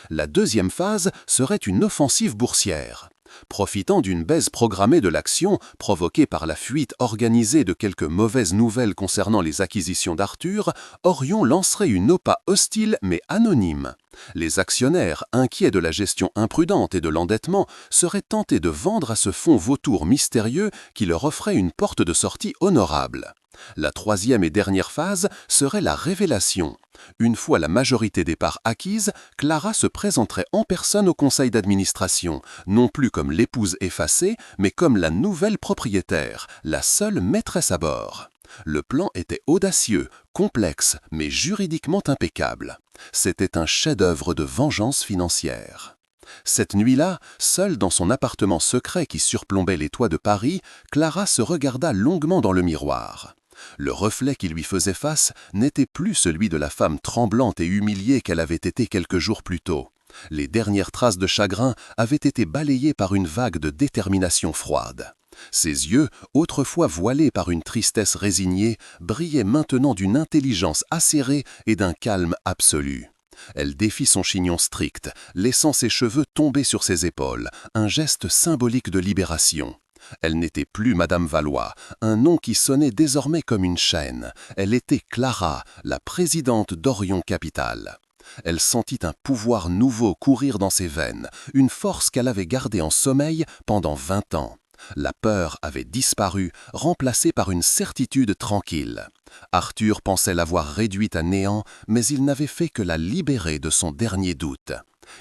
La deuxième phase serait une offensive boursière. Profitant d'une baisse programmée de l'action provoquée par la fuite organisée de quelques mauvaises nouvelles concernant les acquisitions d'Arthur, Orion lancerait une OPA hostile mais anonyme. Les actionnaires, inquiets de la gestion imprudente et de l'endettement, seraient tentés de vendre à ce fonds vautour mystérieux qui leur offrait une porte de sortie honorable. La troisième et dernière phase serait la révélation. Une fois la majorité des parts acquises, Clara se présenterait en personne au conseil d'administration, non plus comme l'épouse effacée, mais comme la nouvelle propriétaire, la seule maîtresse à bord. Le plan était audacieux, complexe, mais juridiquement impeccable. C'était un chef-d'œuvre de vengeance financière. Cette nuit-là, seule dans son appartement secret qui surplombait les toits de Paris, Clara se regarda longuement dans le miroir. Le reflet qui lui faisait face n'était plus celui de la femme tremblante et humiliée qu'elle avait été quelques jours plus tôt. Les dernières traces de chagrin avaient été balayées par une vague de détermination froide. Ses yeux, autrefois voilés par une tristesse résignée, brillaient maintenant d'une intelligence acérée et d'un calme absolu. Elle défit son chignon strict, laissant ses cheveux tomber sur ses épaules, un geste symbolique de libération. Elle n'était plus Madame Valois, un nom qui sonnait désormais comme une chaîne. Elle était Clara, la présidente d'Orion Capital. Elle sentit un pouvoir nouveau courir dans ses veines, une force qu'elle avait gardée en sommeil pendant 20 ans. La peur avait disparu, remplacée par une certitude tranquille. Arthur pensait l'avoir réduite à néant, mais il n'avait fait que la libérer de son dernier doute.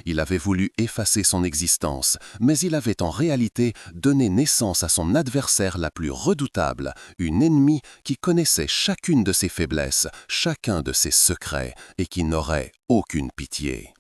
Il avait voulu effacer son existence, mais il avait en réalité donné naissance à son adversaire la plus redoutable, une ennemie qui connaissait chacune de ses faiblesses, chacun de ses secrets, et qui n'aurait aucune pitié.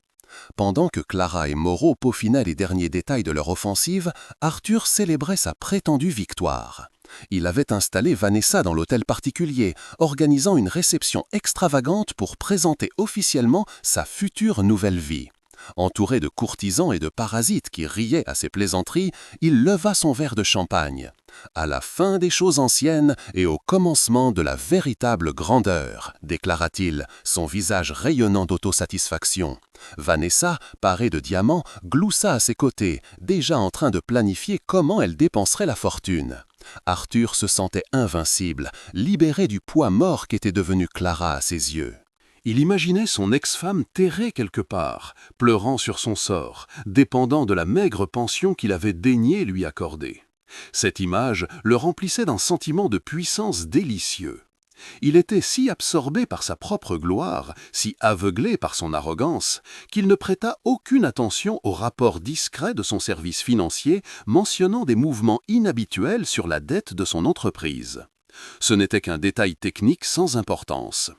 Pendant que Clara et Moreau peaufinaient les derniers détails de leur offensive, Arthur célébrait sa prétendue victoire. Il avait installé Vanessa dans l'hôtel particulier, organisant une réception extravagante pour présenter officiellement sa future nouvelle vie. Entouré de courtisans et de parasites qui riaient à ses plaisanteries, il leva son verre de champagne. À la fin des choses anciennes et au commencement de la véritable grandeur, déclara-t-il, son visage rayonnant d'autosatisfaction. Vanessa, parée de diamants, gloussa à ses côtés, déjà en train de planifier comment elle dépenserait la fortune. Arthur se sentait invincible, libéré du poids mort qu'était devenue Clara à ses yeux. Il imaginait son ex-femme terrée quelque part, pleurant sur son sort, dépendant de la maigre pension qu'il avait daigné lui accorder. Cette image le remplissait d'un sentiment de puissance délicieux. Il était si absorbé par sa propre gloire, si aveuglé par son arrogance, qu'il ne prêta aucune attention au rapport discret de son service financier mentionnant des mouvements inhabituels sur la dette de son entreprise. Ce n'était qu'un détail technique sans importance.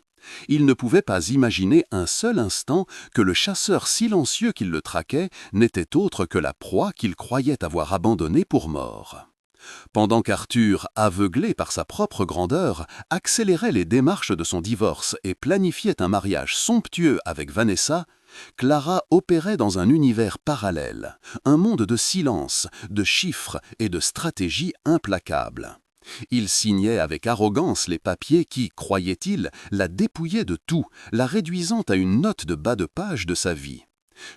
Il ne pouvait pas imaginer un seul instant que le chasseur silencieux qui le traquait n'était autre que la proie qu'il croyait avoir abandonnée pour mort. Pendant qu'Arthur, aveuglé par sa propre grandeur, accélérait les démarches de son divorce et planifiait un mariage somptueux avec Vanessa, Clara opérait dans un univers parallèle, un monde de silence, de chiffres et de stratégies implacables. Il signait avec arrogance les papiers qui, croyait-il, la dépouillaient de tout, la réduisant à une note de bas de page de sa vie.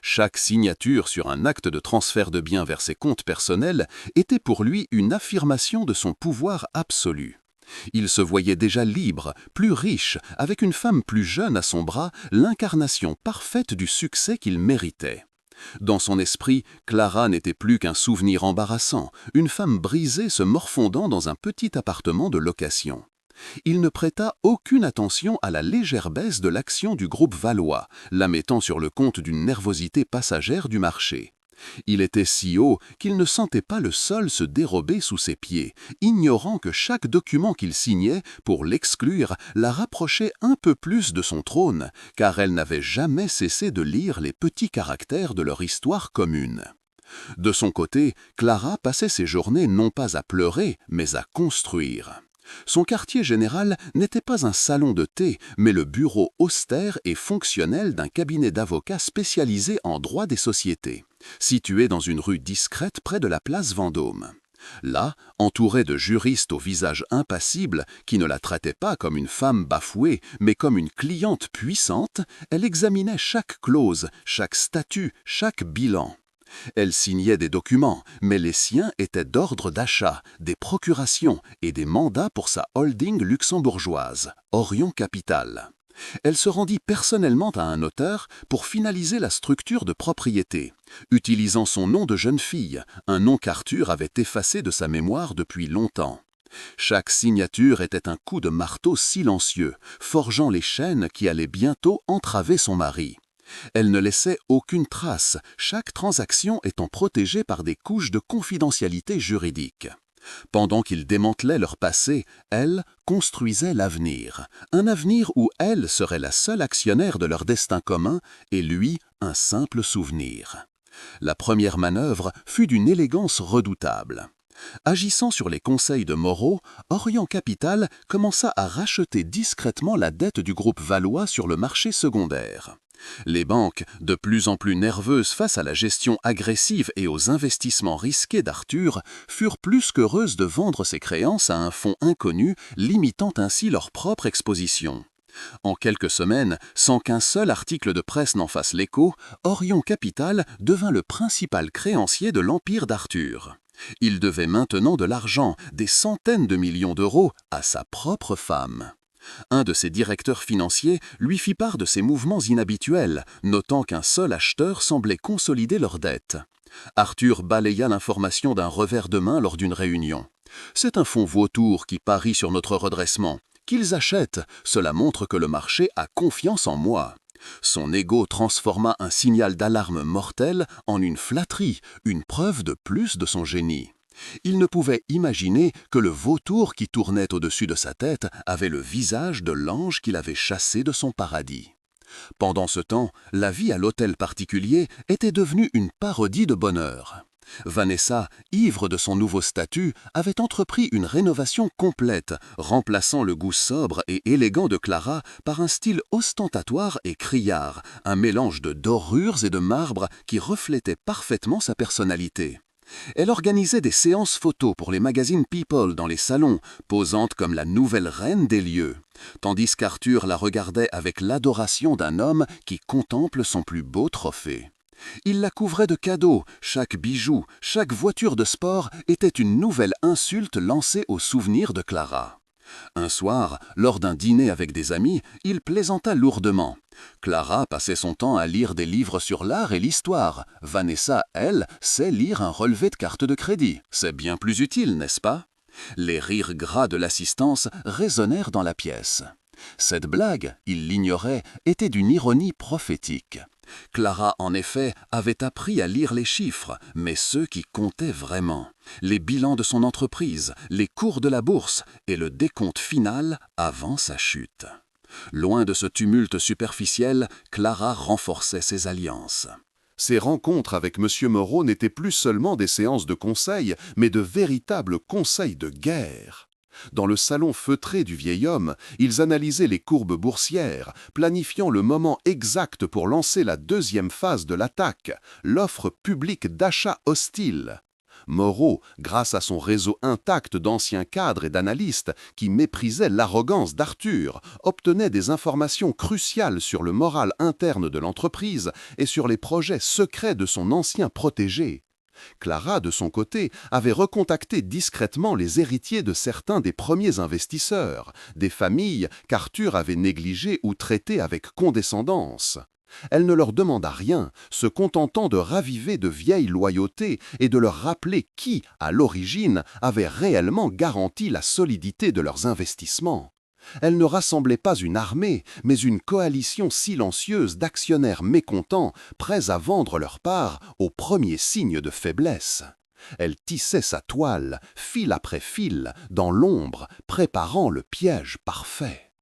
Chaque signature sur un acte de transfert de biens vers ses comptes personnels était pour lui une affirmation de son pouvoir absolu. Il se voyait déjà libre, plus riche, avec une femme plus jeune à son bras, l'incarnation parfaite du succès qu'il méritait. Dans son esprit, Clara n'était plus qu'un souvenir embarrassant, une femme brisée se morfondant dans un petit appartement de location. Il ne prêta aucune attention à la légère baisse de l'action du groupe Valois, la mettant sur le compte d'une nervosité passagère du marché. Il était si haut qu'il ne sentait pas le sol se dérober sous ses pieds, ignorant que chaque document qu'il signait, pour l'exclure, la rapprochait un peu plus de son trône, car elle n'avait jamais cessé de lire les petits caractères de leur histoire commune. De son côté, Clara passait ses journées non pas à pleurer, mais à construire. Son quartier général n'était pas un salon de thé, mais le bureau austère et fonctionnel d'un cabinet d'avocats spécialisé en droit des sociétés, situé dans une rue discrète près de la place Vendôme. Là, entourée de juristes au visage impassible, qui ne la traitaient pas comme une femme bafouée, mais comme une cliente puissante, elle examinait chaque clause, chaque statut, chaque bilan. Elle signait des documents, mais les siens étaient d'ordre d'achat, des procurations et des mandats pour sa holding luxembourgeoise, Orion Capital. Elle se rendit personnellement à un notaire pour finaliser la structure de propriété, utilisant son nom de jeune fille, un nom qu'Arthur avait effacé de sa mémoire depuis longtemps. Chaque signature était un coup de marteau silencieux, forgeant les chaînes qui allaient bientôt entraver son mari. Elle ne laissait aucune trace, chaque transaction étant protégée par des couches de confidentialité juridique. Pendant qu'ils démantelaient leur passé, elle construisait l'avenir. Un avenir où elle serait la seule actionnaire de leur destin commun et lui, un simple souvenir. La première manœuvre fut d'une élégance redoutable. Agissant sur les conseils de Moreau, Orient Capital commença à racheter discrètement la dette du groupe Valois sur le marché secondaire. Les banques, de plus en plus nerveuses face à la gestion agressive et aux investissements risqués d'Arthur, furent plus qu'heureuses de vendre ces créances à un fonds inconnu, limitant ainsi leur propre exposition. En quelques semaines, sans qu'un seul article de presse n'en fasse l'écho, Orient Capital devint le principal créancier de l'empire d'Arthur. Il devait maintenant de l'argent, des centaines de millions d'euros, à sa propre femme. Un de ses directeurs financiers lui fit part de ces mouvements inhabituels, notant qu'un seul acheteur semblait consolider leurs dettes. Arthur balaya l'information d'un revers de main lors d'une réunion. « C'est un fonds vautour qui parie sur notre redressement. Qu'ils achètent, cela montre que le marché a confiance en moi. » Son ego transforma un signal d'alarme mortel en une flatterie, une preuve de plus de son génie. Il ne pouvait imaginer que le vautour qui tournait au-dessus de sa tête avait le visage de l'ange qu'il avait chassé de son paradis. Pendant ce temps, la vie à l'hôtel particulier était devenue une parodie de bonheur. Vanessa, ivre de son nouveau statut, avait entrepris une rénovation complète, remplaçant le goût sobre et élégant de Clara par un style ostentatoire et criard, un mélange de dorures et de marbre qui reflétait parfaitement sa personnalité. Elle organisait des séances photos pour les magazines People dans les salons, posante comme la nouvelle reine des lieux, tandis qu'Arthur la regardait avec l'adoration d'un homme qui contemple son plus beau trophée. Il la couvrait de cadeaux, chaque bijou, chaque voiture de sport était une nouvelle insulte lancée au souvenir de Clara. Un soir, lors d'un dîner avec des amis, il plaisanta lourdement. Clara passait son temps à lire des livres sur l'art et l'histoire. Vanessa, elle, sait lire un relevé de carte de crédit. C'est bien plus utile, n'est-ce pas? Les rires gras de l'assistance résonnèrent dans la pièce. Cette blague, il l'ignorait, était d'une ironie prophétique. Clara, en effet, avait appris à lire les chiffres, mais ceux qui comptaient vraiment. Les bilans de son entreprise, les cours de la bourse et le décompte final avant sa chute. Loin de ce tumulte superficiel, Clara renforçait ses alliances. Ces rencontres avec M. Moreau n'étaient plus seulement des séances de conseil, mais de véritables conseils de guerre. Dans le salon feutré du vieil homme, ils analysaient les courbes boursières, planifiant le moment exact pour lancer la deuxième phase de l'attaque, l'offre publique d'achat hostile. Moreau, grâce à son réseau intact d'anciens cadres et d'analystes qui méprisaient l'arrogance d'Arthur, obtenait des informations cruciales sur le moral interne de l'entreprise et sur les projets secrets de son ancien protégé. Clara, de son côté, avait recontacté discrètement les héritiers de certains des premiers investisseurs, des familles qu'Arthur avait négligées ou traitées avec condescendance. Elle ne leur demanda rien, se contentant de raviver de vieilles loyautés et de leur rappeler qui, à l'origine, avait réellement garanti la solidité de leurs investissements. Elle ne rassemblait pas une armée, mais une coalition silencieuse d'actionnaires mécontents, prêts à vendre leur part au premier signe de faiblesse. Elle tissait sa toile, fil après fil, dans l'ombre, préparant le piège parfait.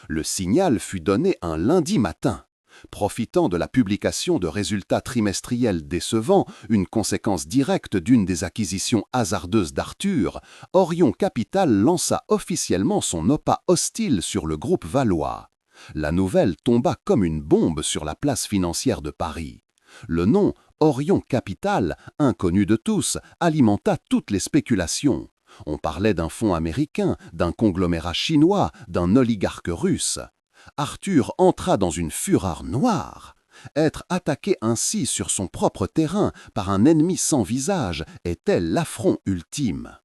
Le signal fut donné un lundi matin. Profitant de la publication de résultats trimestriels décevants, une conséquence directe d'une des acquisitions hasardeuses d'Arthur, Orient Capital lança officiellement son OPA hostile sur le groupe Valois. La nouvelle tomba comme une bombe sur la place financière de Paris. Le nom Orient Capital, inconnu de tous, alimenta toutes les spéculations. On parlait d'un fonds américain, d'un conglomérat chinois, d'un oligarque russe. Arthur entra dans une fureur noire. Être attaqué ainsi sur son propre terrain par un ennemi sans visage était l'affront ultime.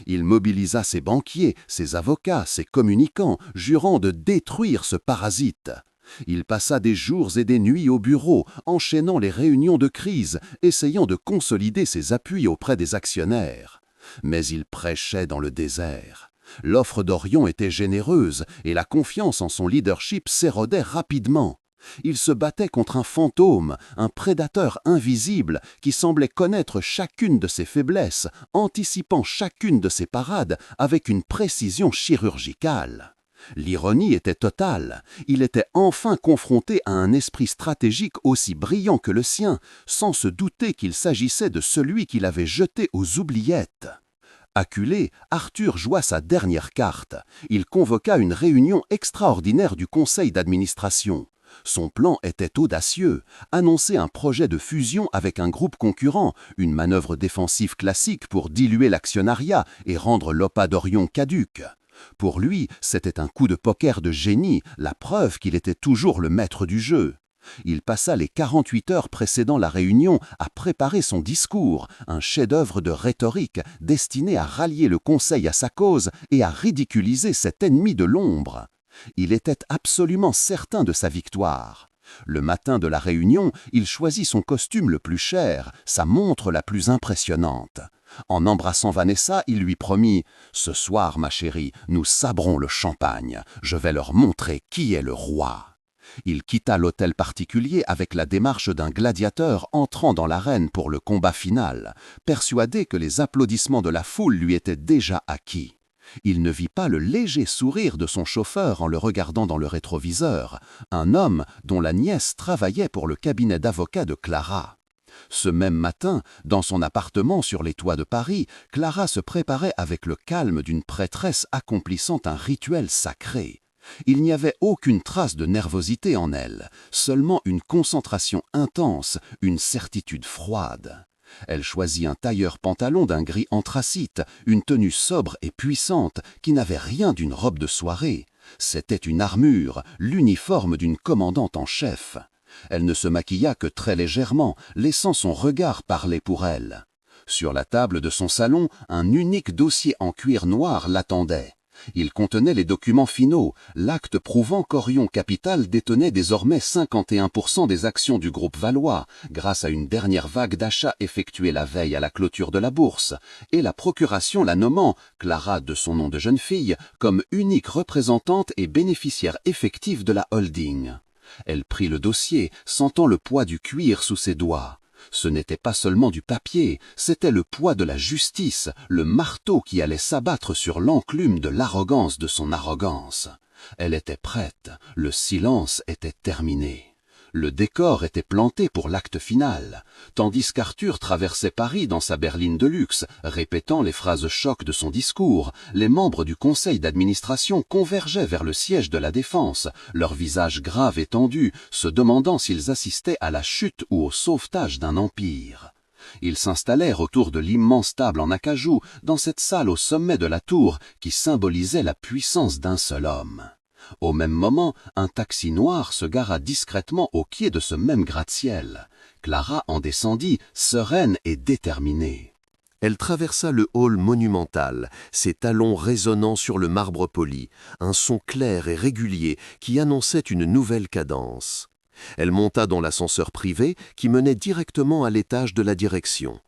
Il mobilisa ses banquiers, ses avocats, ses communicants, jurant de détruire ce parasite. Il passa des jours et des nuits au bureau, enchaînant les réunions de crise, essayant de consolider ses appuis auprès des actionnaires. Mais il prêchait dans le désert. L'offre d'Orion était généreuse et la confiance en son leadership s'érodait rapidement. Il se battait contre un fantôme, un prédateur invisible qui semblait connaître chacune de ses faiblesses, anticipant chacune de ses parades avec une précision chirurgicale. L'ironie était totale. Il était enfin confronté à un esprit stratégique aussi brillant que le sien, sans se douter qu'il s'agissait de celui qu'il avait jeté aux oubliettes. Acculé, Arthur joua sa dernière carte. Il convoqua une réunion extraordinaire du conseil d'administration. Son plan était audacieux, annoncer un projet de fusion avec un groupe concurrent, une manœuvre défensive classique pour diluer l'actionnariat et rendre l'OPA d'Orion caduque. Pour lui, c'était un coup de poker de génie, la preuve qu'il était toujours le maître du jeu. Il passa les 48 heures précédant la réunion à préparer son discours, un chef-d'œuvre de rhétorique destiné à rallier le conseil à sa cause et à ridiculiser cet ennemi de l'ombre. Il était absolument certain de sa victoire. Le matin de la réunion, il choisit son costume le plus cher, sa montre la plus impressionnante. En embrassant Vanessa, il lui promit « Ce soir, ma chérie, nous sabrons le champagne. Je vais leur montrer qui est le roi. » Il quitta l'hôtel particulier avec la démarche d'un gladiateur entrant dans l'arène pour le combat final, persuadé que les applaudissements de la foule lui étaient déjà acquis. Il ne vit pas le léger sourire de son chauffeur en le regardant dans le rétroviseur, un homme dont la nièce travaillait pour le cabinet d'avocats de Clara. Ce même matin, dans son appartement sur les toits de Paris, Clara se préparait avec le calme d'une prêtresse accomplissant un rituel sacré. Il n'y avait aucune trace de nervosité en elle, seulement une concentration intense, une certitude froide. Elle choisit un tailleur-pantalon d'un gris anthracite, une tenue sobre et puissante qui n'avait rien d'une robe de soirée. C'était une armure, l'uniforme d'une commandante en chef. Elle ne se maquilla que très légèrement, laissant son regard parler pour elle. Sur la table de son salon, un unique dossier en cuir noir l'attendait. Il contenait les documents finaux, l'acte prouvant qu'Orion Capital détenait désormais 51% des actions du groupe Valois, grâce à une dernière vague d'achats effectuée la veille à la clôture de la bourse, et la procuration la nommant, Clara de son nom de jeune fille, comme unique représentante et bénéficiaire effective de la holding. Elle prit le dossier, sentant le poids du cuir sous ses doigts. Ce n'était pas seulement du papier, c'était le poids de la justice, le marteau qui allait s'abattre sur l'enclume de l'arrogance de son arrogance. Elle était prête, le silence était terminé. Le décor était planté pour l'acte final, tandis qu'Arthur traversait Paris dans sa berline de luxe, répétant les phrases chocs de son discours. Les membres du conseil d'administration convergeaient vers le siège de la Défense, leurs visages graves et tendus, se demandant s'ils assistaient à la chute ou au sauvetage d'un empire. Ils s'installèrent autour de l'immense table en acajou, dans cette salle au sommet de la tour qui symbolisait la puissance d'un seul homme. Au même moment, un taxi noir se gara discrètement au quai de ce même gratte-ciel. Clara en descendit, sereine et déterminée. Elle traversa le hall monumental, ses talons résonnant sur le marbre poli, un son clair et régulier qui annonçait une nouvelle cadence. Elle monta dans l'ascenseur privé qui menait directement à l'étage de la direction.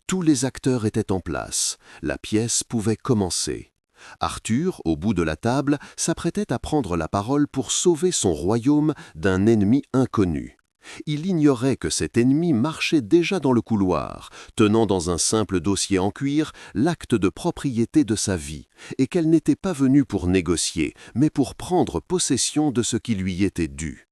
Tous les acteurs étaient en place, la pièce pouvait commencer. Arthur, au bout de la table, s'apprêtait à prendre la parole pour sauver son royaume d'un ennemi inconnu. Il ignorait que cet ennemi marchait déjà dans le couloir, tenant dans un simple dossier en cuir l'acte de propriété de sa vie, et qu'elle n'était pas venue pour négocier, mais pour prendre possession de ce qui lui était dû.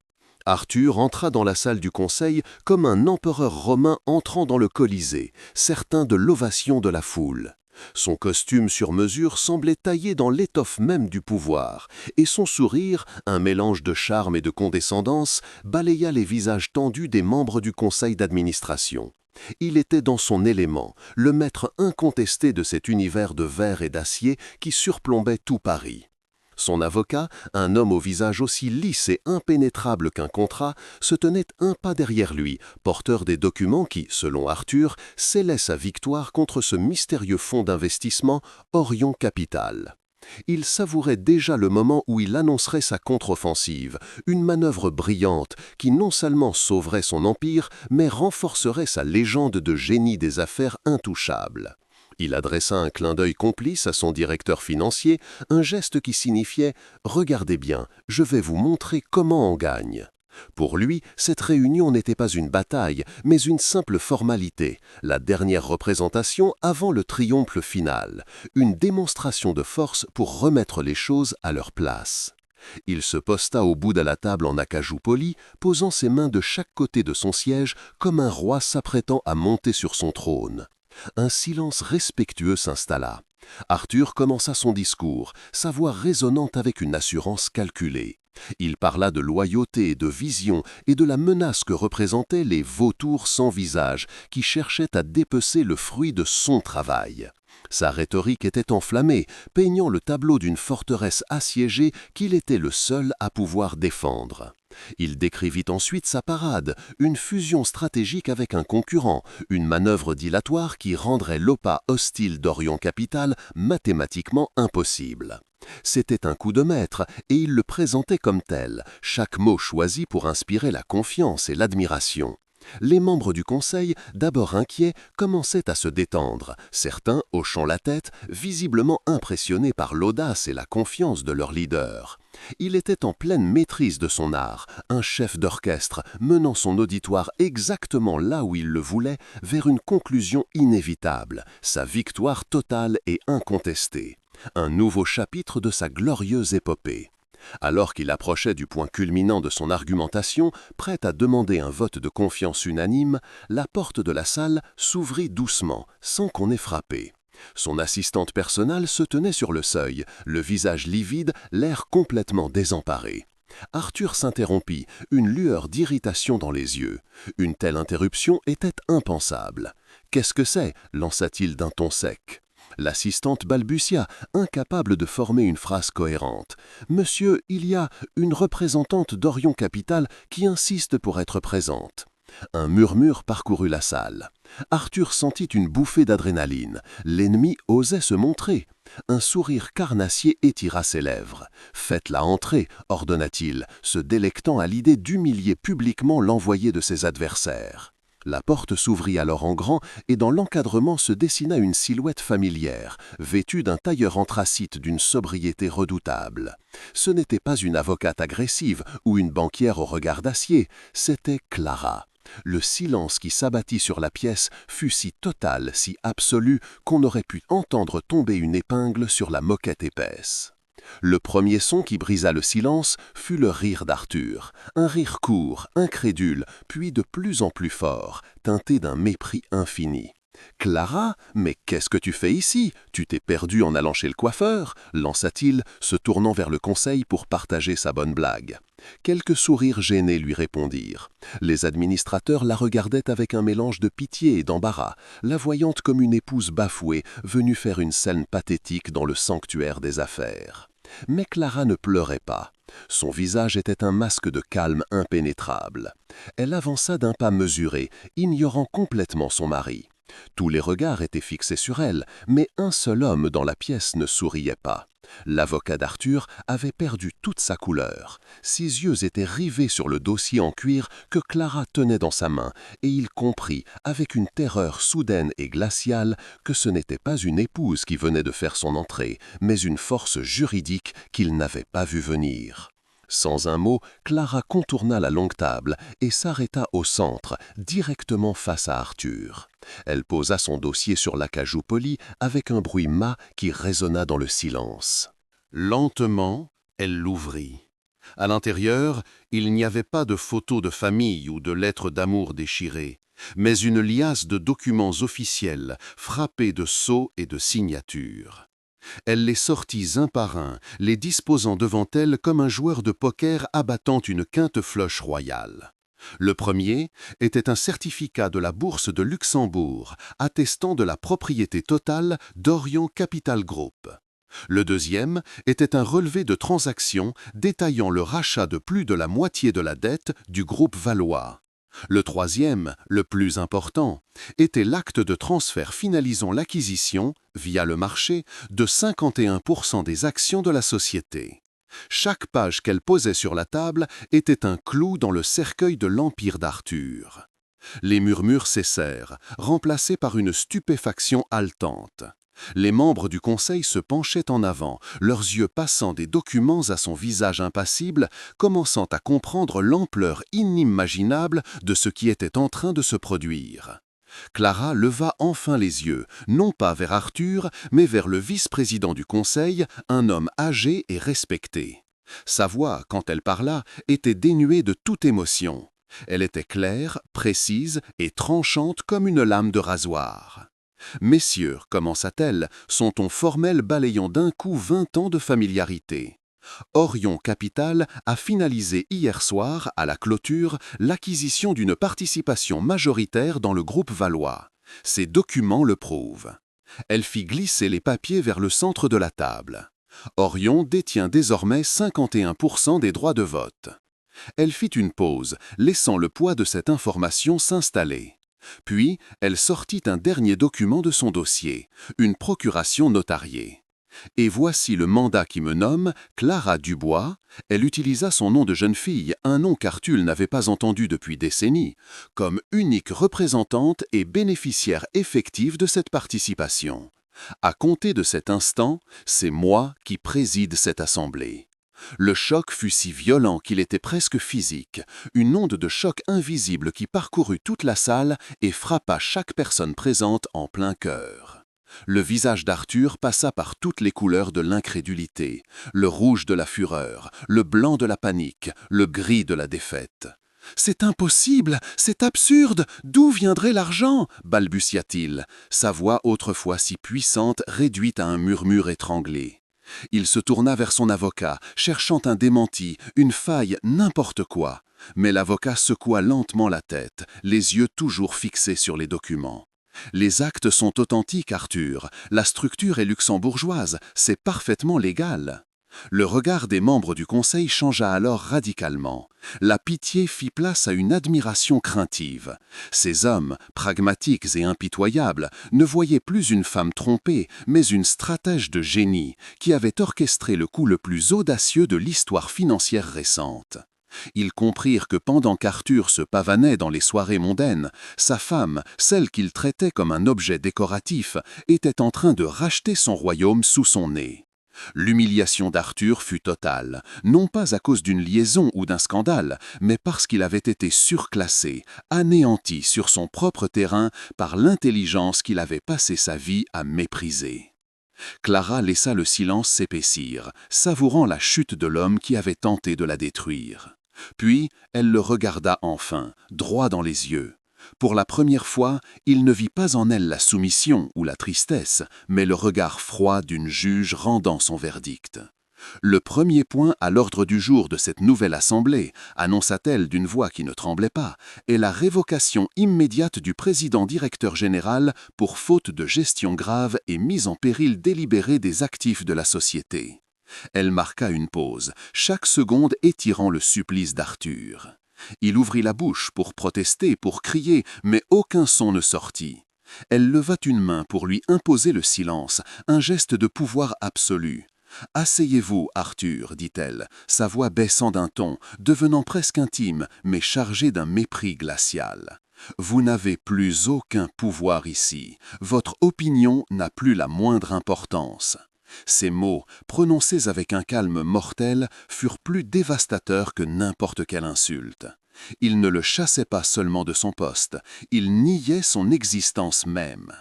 Arthur entra dans la salle du conseil comme un empereur romain entrant dans le Colisée, certain de l'ovation de la foule. Son costume sur mesure semblait taillé dans l'étoffe même du pouvoir, et son sourire, un mélange de charme et de condescendance, balaya les visages tendus des membres du conseil d'administration. Il était dans son élément, le maître incontesté de cet univers de verre et d'acier qui surplombait tout Paris. Son avocat, un homme au visage aussi lisse et impénétrable qu'un contrat, se tenait un pas derrière lui, porteur des documents qui, selon Arthur, scellaient sa victoire contre ce mystérieux fonds d'investissement Orion Capital. Il savourait déjà le moment où il annoncerait sa contre-offensive, une manœuvre brillante qui non seulement sauverait son empire, mais renforcerait sa légende de génie des affaires intouchable. Il adressa un clin d'œil complice à son directeur financier, un geste qui signifiait « Regardez bien, je vais vous montrer comment on gagne ». Pour lui, cette réunion n'était pas une bataille, mais une simple formalité, la dernière représentation avant le triomphe final, une démonstration de force pour remettre les choses à leur place. Il se posta au bout de la table en acajou poli, posant ses mains de chaque côté de son siège comme un roi s'apprêtant à monter sur son trône. Un silence respectueux s'installa. Arthur commença son discours, sa voix résonnante avec une assurance calculée. Il parla de loyauté et de vision et de la menace que représentaient les vautours sans visage qui cherchaient à dépecer le fruit de son travail. Sa rhétorique était enflammée, peignant le tableau d'une forteresse assiégée qu'il était le seul à pouvoir défendre. Il décrivit ensuite sa parade, une fusion stratégique avec un concurrent, une manœuvre dilatoire qui rendrait l'OPA hostile d'Orion Capital mathématiquement impossible. C'était un coup de maître, et il le présentait comme tel, chaque mot choisi pour inspirer la confiance et l'admiration. Les membres du conseil, d'abord inquiets, commençaient à se détendre, certains hochant la tête, visiblement impressionnés par l'audace et la confiance de leur leader. Il était en pleine maîtrise de son art, un chef d'orchestre, menant son auditoire exactement là où il le voulait, vers une conclusion inévitable, sa victoire totale et incontestée. Un nouveau chapitre de sa glorieuse épopée. Alors qu'il approchait du point culminant de son argumentation, prêt à demander un vote de confiance unanime, la porte de la salle s'ouvrit doucement, sans qu'on ait frappé. Son assistante personnelle se tenait sur le seuil, le visage livide, l'air complètement désemparé. Arthur s'interrompit, une lueur d'irritation dans les yeux. Une telle interruption était impensable. « Qu'est-ce que c'est » lança-t-il d'un ton sec. L'assistante balbutia, incapable de former une phrase cohérente. « Monsieur, il y a une représentante d'Orion Capital qui insiste pour être présente. » Un murmure parcourut la salle. Arthur sentit une bouffée d'adrénaline. L'ennemi osait se montrer. Un sourire carnassier étira ses lèvres. « Faites-la entrer » ordonna-t-il, se délectant à l'idée d'humilier publiquement l'envoyé de ses adversaires. La porte s'ouvrit alors en grand et dans l'encadrement se dessina une silhouette familière, vêtue d'un tailleur anthracite d'une sobriété redoutable. Ce n'était pas une avocate agressive ou une banquière au regard d'acier, c'était Clara. Le silence qui s'abattit sur la pièce fut si total, si absolu, qu'on aurait pu entendre tomber une épingle sur la moquette épaisse. Le premier son qui brisa le silence fut le rire d'Arthur, un rire court, incrédule, puis de plus en plus fort, teinté d'un mépris infini. « Clara, mais qu'est-ce que tu fais ici? Tu t'es perdue en allant chez le coiffeur » lança-t-il, se tournant vers le conseil pour partager sa bonne blague. Quelques sourires gênés lui répondirent. Les administrateurs la regardaient avec un mélange de pitié et d'embarras, la voyant comme une épouse bafouée venue faire une scène pathétique dans le sanctuaire des affaires. Mais Clara ne pleurait pas. Son visage était un masque de calme impénétrable. Elle avança d'un pas mesuré, ignorant complètement son mari. Tous les regards étaient fixés sur elle, mais un seul homme dans la pièce ne souriait pas. L'avocat d'Arthur avait perdu toute sa couleur. Ses yeux étaient rivés sur le dossier en cuir que Clara tenait dans sa main, et il comprit, avec une terreur soudaine et glaciale, que ce n'était pas une épouse qui venait de faire son entrée, mais une force juridique qu'il n'avait pas vue venir. Sans un mot, Clara contourna la longue table et s'arrêta au centre, directement face à Arthur. Elle posa son dossier sur l'acajou poli avec un bruit mat qui résonna dans le silence. Lentement, elle l'ouvrit. À l'intérieur, il n'y avait pas de photos de famille ou de lettres d'amour déchirées, mais une liasse de documents officiels frappés de sceaux et de signatures. Elle les sortit un par un, les disposant devant elle comme un joueur de poker abattant une quinte floche royale. Le premier était un certificat de la Bourse de Luxembourg, attestant de la propriété totale d'Orion Capital Group. Le deuxième était un relevé de transactions détaillant le rachat de plus de la moitié de la dette du groupe Valois. Le troisième, le plus important, était l'acte de transfert finalisant l'acquisition, via le marché, de 51% des actions de la société. Chaque page qu'elle posait sur la table était un clou dans le cercueil de l'Empire d'Arthur. Les murmures cessèrent, remplacés par une stupéfaction haletante. Les membres du conseil se penchaient en avant, leurs yeux passant des documents à son visage impassible, commençant à comprendre l'ampleur inimaginable de ce qui était en train de se produire. Clara leva enfin les yeux, non pas vers Arthur, mais vers le vice-président du conseil, un homme âgé et respecté. Sa voix, quand elle parla, était dénuée de toute émotion. Elle était claire, précise et tranchante comme une lame de rasoir. « Messieurs, commença-t-elle, son ton formel balayant d'un coup 20 ans de familiarité. Orion Capital a finalisé hier soir, à la clôture, l'acquisition d'une participation majoritaire dans le groupe Valois. Ces documents le prouvent. » Elle fit glisser les papiers vers le centre de la table. Orion détient désormais 51% des droits de vote. Elle fit une pause, laissant le poids de cette information s'installer. Puis, elle sortit un dernier document de son dossier, une procuration notariée. « Et voici le mandat qui me nomme, Clara Dubois », elle utilisa son nom de jeune fille, un nom qu'Arthur n'avait pas entendu depuis décennies, comme unique représentante et bénéficiaire effective de cette participation. À compter de cet instant, c'est moi qui préside cette assemblée. Le choc fut si violent qu'il était presque physique, une onde de choc invisible qui parcourut toute la salle et frappa chaque personne présente en plein cœur. Le visage d'Arthur passa par toutes les couleurs de l'incrédulité, le rouge de la fureur, le blanc de la panique, le gris de la défaite. « C'est impossible, c'est absurde, d'où viendrait l'argent ?» balbutia-t-il, sa voix autrefois si puissante réduite à un murmure étranglé. Il se tourna vers son avocat, cherchant un démenti, une faille, n'importe quoi. Mais l'avocat secoua lentement la tête, les yeux toujours fixés sur les documents. « Les actes sont authentiques, Arthur. La structure est luxembourgeoise, c'est parfaitement légal. » Le regard des membres du conseil changea alors radicalement. La pitié fit place à une admiration craintive. Ces hommes, pragmatiques et impitoyables, ne voyaient plus une femme trompée, mais une stratège de génie qui avait orchestré le coup le plus audacieux de l'histoire financière récente. Ils comprirent que pendant qu'Arthur se pavanait dans les soirées mondaines, sa femme, celle qu'il traitait comme un objet décoratif, était en train de racheter son royaume sous son nez. L'humiliation d'Arthur fut totale, non pas à cause d'une liaison ou d'un scandale, mais parce qu'il avait été surclassé, anéanti sur son propre terrain par l'intelligence qu'il avait passé sa vie à mépriser. Clara laissa le silence s'épaissir, savourant la chute de l'homme qui avait tenté de la détruire. Puis, elle le regarda enfin, droit dans les yeux. Pour la première fois, il ne vit pas en elle la soumission ou la tristesse, mais le regard froid d'une juge rendant son verdict. « Le premier point à l'ordre du jour de cette nouvelle assemblée, annonça-t-elle d'une voix qui ne tremblait pas, est la révocation immédiate du président directeur général pour faute de gestion grave et mise en péril délibérée des actifs de la société. » Elle marqua une pause, chaque seconde étirant le supplice d'Arthur. Il ouvrit la bouche pour protester, pour crier, mais aucun son ne sortit. Elle leva une main pour lui imposer le silence, un geste de pouvoir absolu. « Asseyez-vous, Arthur, dit-elle, sa voix baissant d'un ton, devenant presque intime, mais chargée d'un mépris glacial. Vous n'avez plus aucun pouvoir ici. Votre opinion n'a plus la moindre importance. » Ces mots, prononcés avec un calme mortel, furent plus dévastateurs que n'importe quelle insulte. Il ne le chassait pas seulement de son poste, il niait son existence même.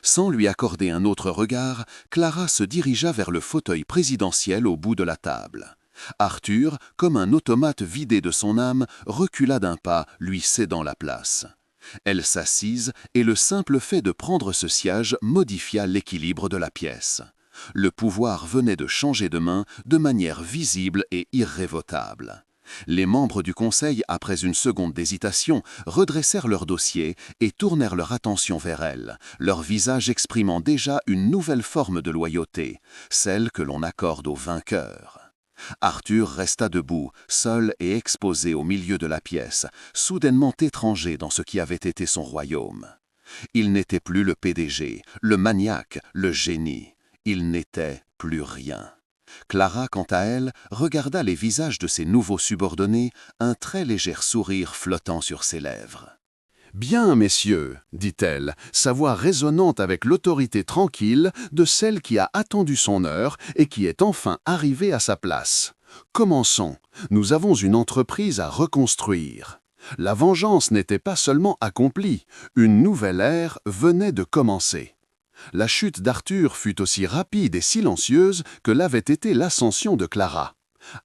Sans lui accorder un autre regard, Clara se dirigea vers le fauteuil présidentiel au bout de la table. Arthur, comme un automate vidé de son âme, recula d'un pas, lui cédant la place. Elle s'assise et le simple fait de prendre ce siège modifia l'équilibre de la pièce. Le pouvoir venait de changer de main de manière visible et irrévocable. Les membres du Conseil, après une seconde d'hésitation, redressèrent leur dossier et tournèrent leur attention vers elle, leur visage exprimant déjà une nouvelle forme de loyauté, celle que l'on accorde aux vainqueurs. Arthur resta debout, seul et exposé au milieu de la pièce, soudainement étranger dans ce qui avait été son royaume. Il n'était plus le PDG, le maniaque, le génie. Il n'était plus rien. Clara, quant à elle, regarda les visages de ses nouveaux subordonnés, un très léger sourire flottant sur ses lèvres. « Bien, messieurs, dit-elle, sa voix résonnante avec l'autorité tranquille de celle qui a attendu son heure et qui est enfin arrivée à sa place. Commençons, nous avons une entreprise à reconstruire. La vengeance n'était pas seulement accomplie, une nouvelle ère venait de commencer. La chute d'Arthur fut aussi rapide et silencieuse que l'avait été l'ascension de Clara.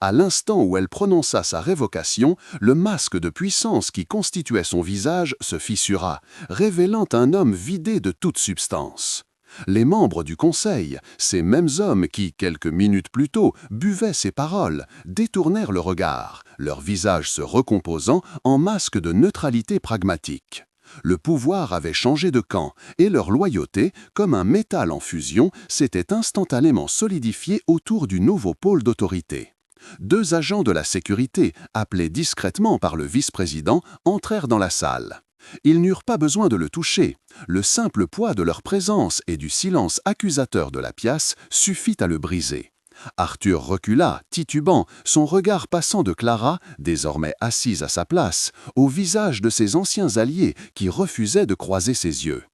À l'instant où elle prononça sa révocation, le masque de puissance qui constituait son visage se fissura, révélant un homme vidé de toute substance. Les membres du conseil, ces mêmes hommes qui, quelques minutes plus tôt, buvaient ses paroles, détournèrent le regard, leur visage se recomposant en masque de neutralité pragmatique. Le pouvoir avait changé de camp et leur loyauté, comme un métal en fusion, s'était instantanément solidifiée autour du nouveau pôle d'autorité. Deux agents de la sécurité, appelés discrètement par le vice-président, entrèrent dans la salle. Ils n'eurent pas besoin de le toucher. Le simple poids de leur présence et du silence accusateur de la pièce suffit à le briser. Arthur recula, titubant, son regard passant de Clara, désormais assise à sa place, au visage de ses anciens alliés qui refusaient de croiser ses yeux.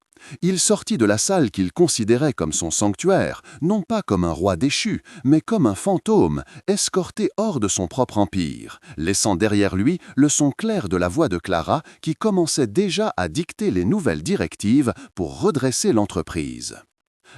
Il sortit de la salle qu'il considérait comme son sanctuaire, non pas comme un roi déchu, mais comme un fantôme, escorté hors de son propre empire, laissant derrière lui le son clair de la voix de Clara qui commençait déjà à dicter les nouvelles directives pour redresser l'entreprise.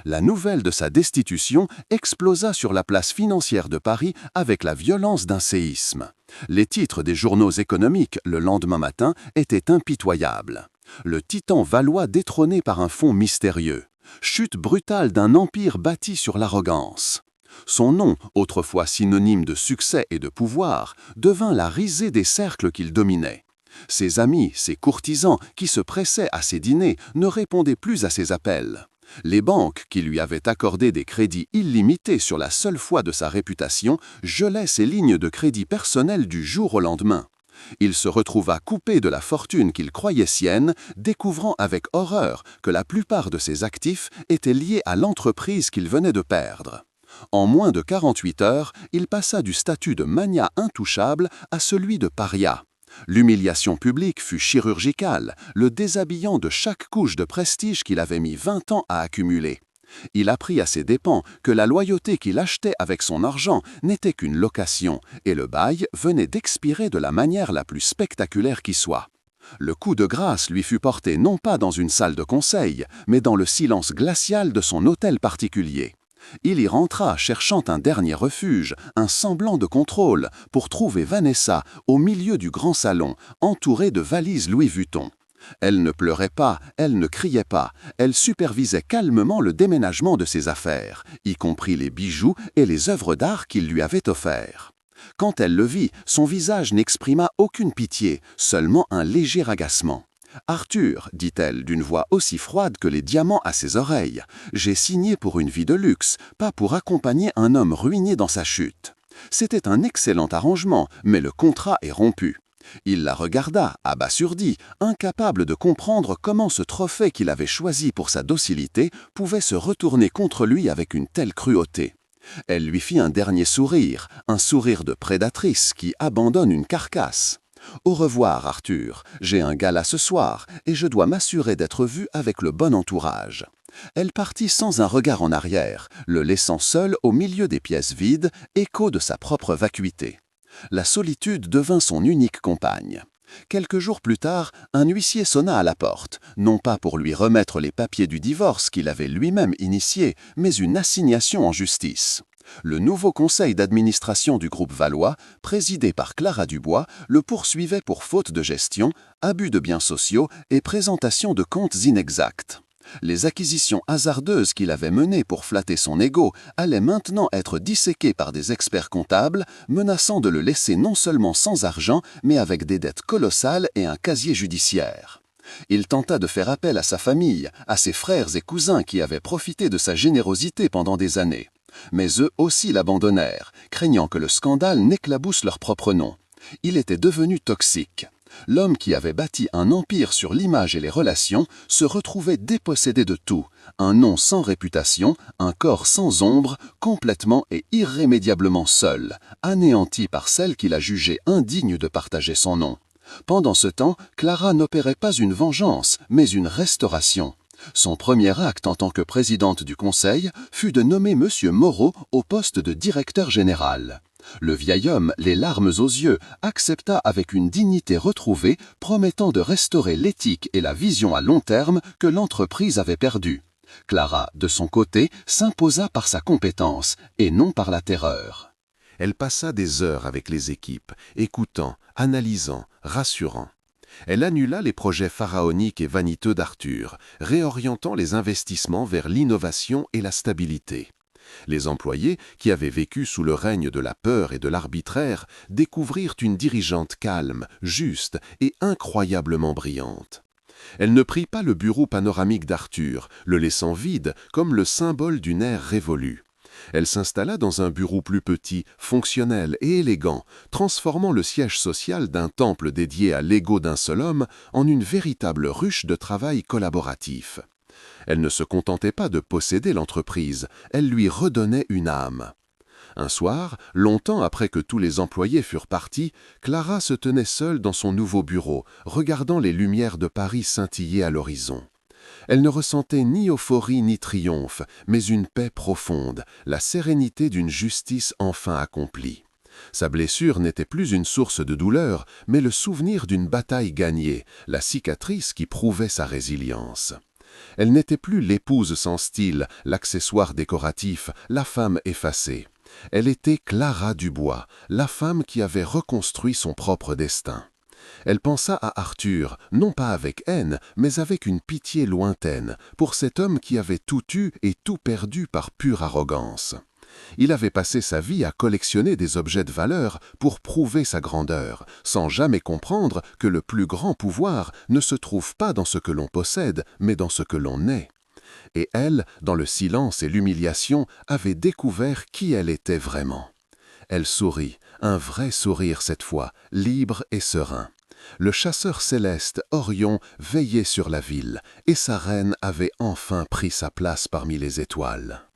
La nouvelle de sa destitution explosa sur la place financière de Paris avec la violence d'un séisme. Les titres des journaux économiques le lendemain matin étaient impitoyables. Le titan valois détrôné par un fond mystérieux. Chute brutale d'un empire bâti sur l'arrogance. Son nom, autrefois synonyme de succès et de pouvoir, devint la risée des cercles qu'il dominait. Ses amis, ses courtisans, qui se pressaient à ses dîners, ne répondaient plus à ses appels. Les banques, qui lui avaient accordé des crédits illimités sur la seule foi de sa réputation, gelaient ses lignes de crédit personnel du jour au lendemain. Il se retrouva coupé de la fortune qu'il croyait sienne, découvrant avec horreur que la plupart de ses actifs étaient liés à l'entreprise qu'il venait de perdre. En moins de 48 heures, il passa du statut de magnat intouchable à celui de paria. L'humiliation publique fut chirurgicale, le déshabillant de chaque couche de prestige qu'il avait mis 20 ans à accumuler. Il apprit à ses dépens que la loyauté qu'il achetait avec son argent n'était qu'une location, et le bail venait d'expirer de la manière la plus spectaculaire qui soit. Le coup de grâce lui fut porté non pas dans une salle de conseil, mais dans le silence glacial de son hôtel particulier. Il y rentra cherchant un dernier refuge, un semblant de contrôle, pour trouver Vanessa au milieu du grand salon, entourée de valises Louis Vuitton. Elle ne pleurait pas, elle ne criait pas, elle supervisait calmement le déménagement de ses affaires, y compris les bijoux et les œuvres d'art qu'il lui avait offerts. Quand elle le vit, son visage n'exprima aucune pitié, seulement un léger agacement. « Arthur, dit-elle d'une voix aussi froide que les diamants à ses oreilles, j'ai signé pour une vie de luxe, pas pour accompagner un homme ruiné dans sa chute. C'était un excellent arrangement, mais le contrat est rompu. » Il la regarda, abasourdi, incapable de comprendre comment ce trophée qu'il avait choisi pour sa docilité pouvait se retourner contre lui avec une telle cruauté. Elle lui fit un dernier sourire, un sourire de prédatrice qui abandonne une carcasse. « Au revoir, Arthur, j'ai un gala ce soir et je dois m'assurer d'être vue avec le bon entourage. » Elle partit sans un regard en arrière, le laissant seul au milieu des pièces vides, écho de sa propre vacuité. La solitude devint son unique compagne. Quelques jours plus tard, un huissier sonna à la porte, non pas pour lui remettre les papiers du divorce qu'il avait lui-même initié, mais une assignation en justice. Le nouveau conseil d'administration du groupe Valois, présidé par Clara Dubois, le poursuivait pour faute de gestion, abus de biens sociaux et présentation de comptes inexacts. Les acquisitions hasardeuses qu'il avait menées pour flatter son ego allaient maintenant être disséquées par des experts comptables, menaçant de le laisser non seulement sans argent, mais avec des dettes colossales et un casier judiciaire. Il tenta de faire appel à sa famille, à ses frères et cousins qui avaient profité de sa générosité pendant des années. Mais eux aussi l'abandonnèrent, craignant que le scandale n'éclabousse leur propre nom. Il était devenu toxique. L'homme qui avait bâti un empire sur l'image et les relations se retrouvait dépossédé de tout, un nom sans réputation, un corps sans ombre, complètement et irrémédiablement seul, anéanti par celle qu'il a jugée indigne de partager son nom. Pendant ce temps, Clara n'opérait pas une vengeance, mais une restauration. Son premier acte en tant que présidente du conseil fut de nommer M. Moreau au poste de directeur général. Le vieil homme, les larmes aux yeux, accepta avec une dignité retrouvée, promettant de restaurer l'éthique et la vision à long terme que l'entreprise avait perdue. Clara, de son côté, s'imposa par sa compétence et non par la terreur. Elle passa des heures avec les équipes, écoutant, analysant, rassurant. Elle annula les projets pharaoniques et vaniteux d'Arthur, réorientant les investissements vers l'innovation et la stabilité. Les employés, qui avaient vécu sous le règne de la peur et de l'arbitraire, découvrirent une dirigeante calme, juste et incroyablement brillante. Elle ne prit pas le bureau panoramique d'Arthur, le laissant vide comme le symbole d'une ère révolue. Elle s'installa dans un bureau plus petit, fonctionnel et élégant, transformant le siège social d'un temple dédié à l'ego d'un seul homme en une véritable ruche de travail collaboratif. Elle ne se contentait pas de posséder l'entreprise, elle lui redonnait une âme. Un soir, longtemps après que tous les employés furent partis, Clara se tenait seule dans son nouveau bureau, regardant les lumières de Paris scintiller à l'horizon. Elle ne ressentait ni euphorie ni triomphe, mais une paix profonde, la sérénité d'une justice enfin accomplie. Sa blessure n'était plus une source de douleur, mais le souvenir d'une bataille gagnée, la cicatrice qui prouvait sa résilience. Elle n'était plus l'épouse sans style, l'accessoire décoratif, la femme effacée. Elle était Clara Dubois, la femme qui avait reconstruit son propre destin. Elle pensa à Arthur, non pas avec haine, mais avec une pitié lointaine, pour cet homme qui avait tout eu et tout perdu par pure arrogance. Il avait passé sa vie à collectionner des objets de valeur pour prouver sa grandeur, sans jamais comprendre que le plus grand pouvoir ne se trouve pas dans ce que l'on possède, mais dans ce que l'on est. Et elle, dans le silence et l'humiliation, avait découvert qui elle était vraiment. Elle sourit, un vrai sourire cette fois, libre et serein. Le chasseur céleste, Orion, veillait sur la ville, et sa reine avait enfin pris sa place parmi les étoiles.